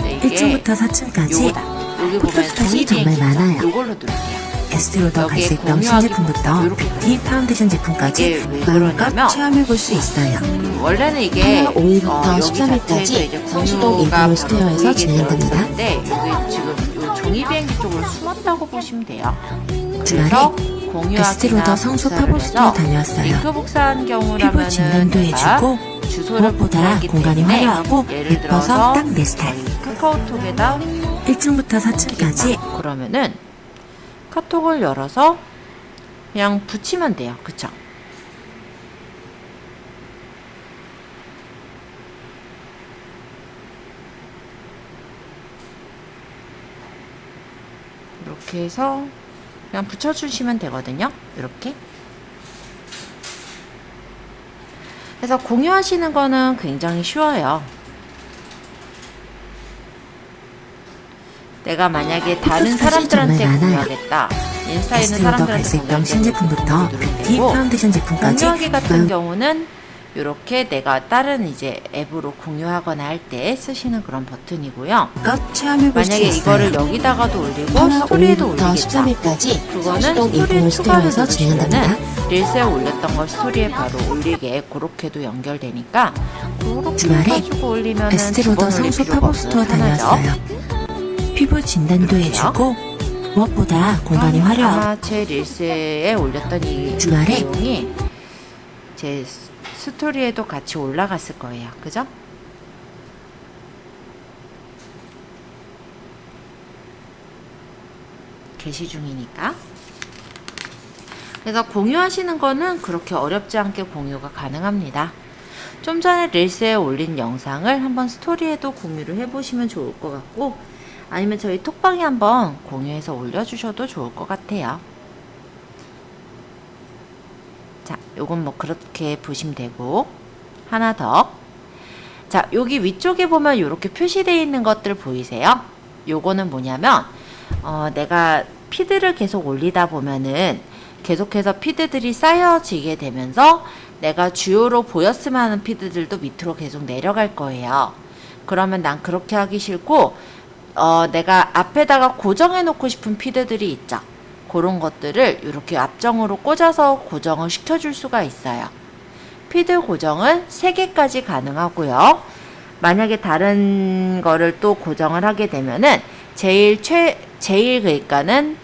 네, 이게 1층부터 4층까지 요거다. 여기 보면 포토스팟이 정말 종이 비행기 많아요. 요걸로 누를게요. 에스티로더 여기에 갈색병 공유하기 신제품부터 이렇게 뷰티 파운데이션 제품까지 이게 왜 마음껏 그러냐면 체험해볼 수 있어요. 원래는 이게 5일부터 여기 13일까지 자체에서 이제 성수동 공유가 인프로 스토어에서 바로 진행됩니다. 보이게 여기 지금 요 종이 비행기 쪽으로 숨었다고 보시면 돼요. 주말에 그래서 공유하기나 에스티로더 성소 복사를 팝업 스토어 해서 다녀왔어요. 링크 복사한 피부 경우라면은 진단도 해주고 주소를 무엇보다 복사하기 공간이 때문에 화려하고 예를 예뻐서 들어서 딱 내 스타일. 카카오톡에다 1층부터 4층까지 그러면은 카톡을 열어서 그냥 붙이면 돼요. 그쵸? 이렇게 해서 그냥 붙여주시면 되거든요. 이렇게. 그래서 공유하시는 거는 굉장히 쉬워요. 내가 만약에 다른 포토스팟이 사람들한테 정말 많아요. 공유하겠다. 인스타에 있는 에스티로더 사람들한테 갈색병 신제품부터 공유하겠다. 뷰티 파운데이션 제품까지 공유하기 같은 마음 경우는 이렇게 내가 다른 이제 앱으로 공유하거나 할 때 쓰시는 그런 버튼이고요. 껏 체험해볼 수 만약에 있어요. 이거를 여기다가도 올리고 하나 스토리에도 5일부터 올리겠다. 13일까지 그거는 성수동 스토리에 인프로 추가를 스토어에서 진행됩니다. 누르시면은 릴스에 올렸던 걸 스토리에 바로 올리게 그렇게도 연결되니까 그렇게 주말에 해가지고 올리면은 에스티로더 두번 올릴 성소 필요가 팝업 스토어 없어요. 편하죠? 다녀왔어요. 피부 진단도 이렇게요. 해주고 무엇보다 공간이 화려하고 아마 제 릴스에 올렸던 이 주말에 내용이 제 스토리에도 같이 올라갔을 거예요. 그죠? 게시 중이니까. 그래서 공유하시는 거는 그렇게 어렵지 않게 공유가 가능합니다. 좀 전에 릴스에 올린 영상을 한번 스토리에도 공유를 해보시면 좋을 것 같고, 아니면 저희 톡방에 한번 공유해서 올려주셔도 좋을 것 같아요. 자, 요건 뭐 그렇게 보시면 되고, 하나 더. 자, 여기 위쪽에 보면 이렇게 표시되어 있는 것들 보이세요? 요거는 뭐냐면, 내가 피드를 계속 올리다 보면은 계속해서 피드들이 쌓여지게 되면서 내가 주요로 보였으면 하는 피드들도 밑으로 계속 내려갈 거예요. 그러면 난 그렇게 하기 싫고, 내가 앞에다가 고정해 놓고 싶은 피드들이 있죠. 그런 것들을 이렇게 앞정으로 꽂아서 고정을 시켜줄 수가 있어요. 피드 고정은 3개까지 가능하고요. 만약에 다른 거를 또 고정을 하게 되면은 제일 그러니까는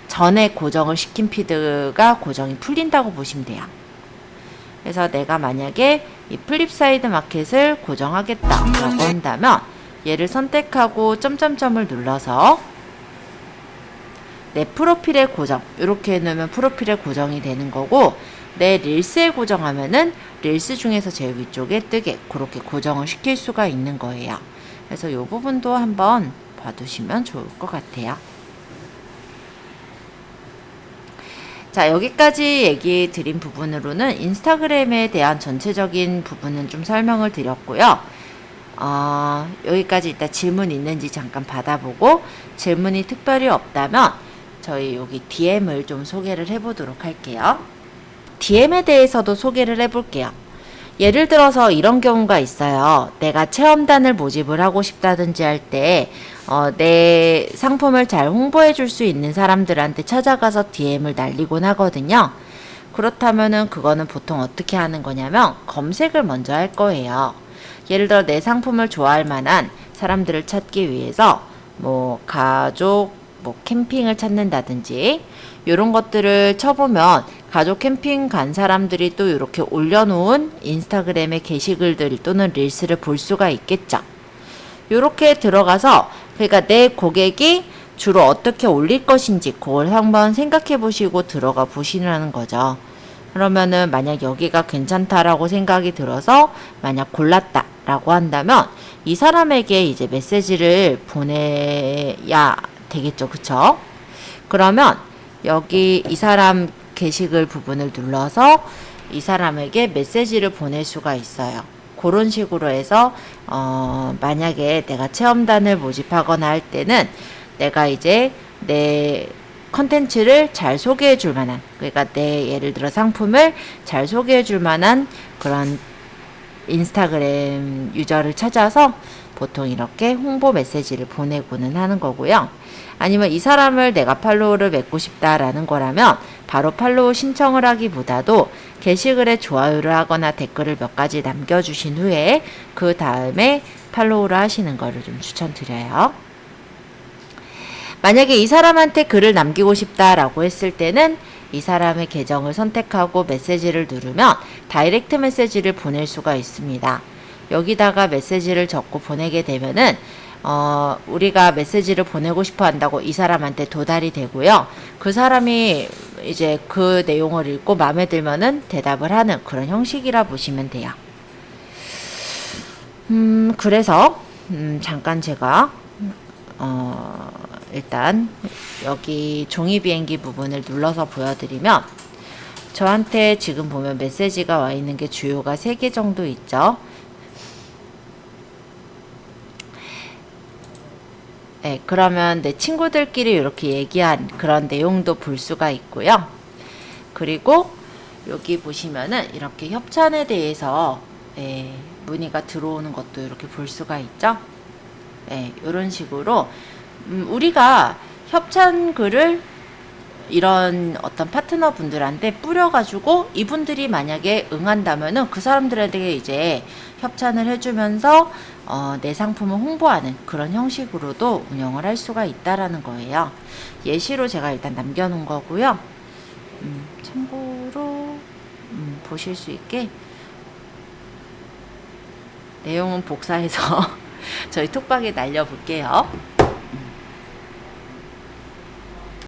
전에 고정을 시킨 피드가 고정이 풀린다고 보시면 돼요. 그래서 내가 만약에 이 플립사이드 마켓을 고정하겠다라고 한다면 얘를 선택하고 점점점을 눌러서 내 프로필에 고정, 이렇게 해놓으면 프로필에 고정이 되는 거고, 내 릴스에 고정하면은 릴스 중에서 제일 위쪽에 뜨게 그렇게 고정을 시킬 수가 있는 거예요. 그래서 이 부분도 한번 봐두시면 좋을 것 같아요. 자, 여기까지 얘기 드린 부분으로는 인스타그램에 대한 전체적인 부분은 좀 설명을 드렸고요. 여기까지 일단 질문 있는지 잠깐 받아보고, 질문이 특별히 없다면 저희 여기 DM을 좀 소개를 해보도록 할게요. DM에 대해서도 소개를 해볼게요. 예를 들어서 이런 경우가 있어요. 내가 체험단을 모집을 하고 싶다든지 할 때 내 상품을 잘 홍보해 줄 수 있는 사람들한테 찾아가서 DM을 날리곤 하거든요. 그렇다면은 그거는 보통 어떻게 하는 거냐면 검색을 먼저 할 거예요. 예를 들어 내 상품을 좋아할 만한 사람들을 찾기 위해서 뭐 가족, 뭐 캠핑을 찾는다든지 이런 것들을 쳐보면 가족 캠핑 간 사람들이 또 이렇게 올려놓은 인스타그램의 게시글들 또는 릴스를 볼 수가 있겠죠. 이렇게 들어가서 그러니까 내 고객이 주로 어떻게 올릴 것인지 그걸 한번 생각해 보시고 들어가 보시라는 거죠. 그러면은 만약 여기가 괜찮다라고 생각이 들어서 만약 골랐다라고 한다면 이 사람에게 이제 메시지를 보내야 되겠죠. 그쵸? 그러면 여기 이 사람 게시글 부분을 눌러서 이 사람에게 메시지를 보낼 수가 있어요. 그런 식으로 해서 만약에 내가 체험단을 모집하거나 할 때는 내가 이제 내 컨텐츠를 잘 소개해 줄 만한, 그러니까 내 예를 들어 상품을 잘 소개해 줄 만한 그런 인스타그램 유저를 찾아서 보통 이렇게 홍보 메시지를 보내고는 하는 거고요. 아니면 이 사람을 내가 팔로우를 맺고 싶다라는 거라면 바로 팔로우 신청을 하기보다도 게시글에 좋아요를 하거나 댓글을 몇 가지 남겨주신 후에 그 다음에 팔로우를 하시는 거를 좀 추천드려요. 만약에 이 사람한테 글을 남기고 싶다라고 했을 때는 이 사람의 계정을 선택하고 메시지를 누르면 다이렉트 메시지를 보낼 수가 있습니다. 여기다가 메시지를 적고 보내게 되면은 우리가 메시지를 보내고 싶어 한다고 이 사람한테 도달이 되고요. 그 사람이 이제 그 내용을 읽고 마음에 들면은 대답을 하는 그런 형식이라 보시면 돼요. 그래서 잠깐 제가 일단 여기 종이 비행기 부분을 눌러서 보여드리면 저한테 지금 보면 메시지가 와 있는 게 주요가 3개 정도 있죠. 네, 그러면 내 친구들끼리 이렇게 얘기한 그런 내용도 볼 수가 있고요. 그리고 여기 보시면은 이렇게 협찬에 대해서 문의가 들어오는 것도 이렇게 볼 수가 있죠. 이런 식으로 우리가 협찬 글을 이런 어떤 파트너 분들한테 뿌려가지고 이분들이 만약에 응한다면은 그 사람들에게 이제 협찬을 해주면서 내 상품을 홍보하는 그런 형식으로도 운영을 할 수가 있다라는 거예요. 예시로 제가 일단 남겨놓은 거고요. 참고로 보실 수 있게 내용은 복사해서 저희 톡방에 날려볼게요.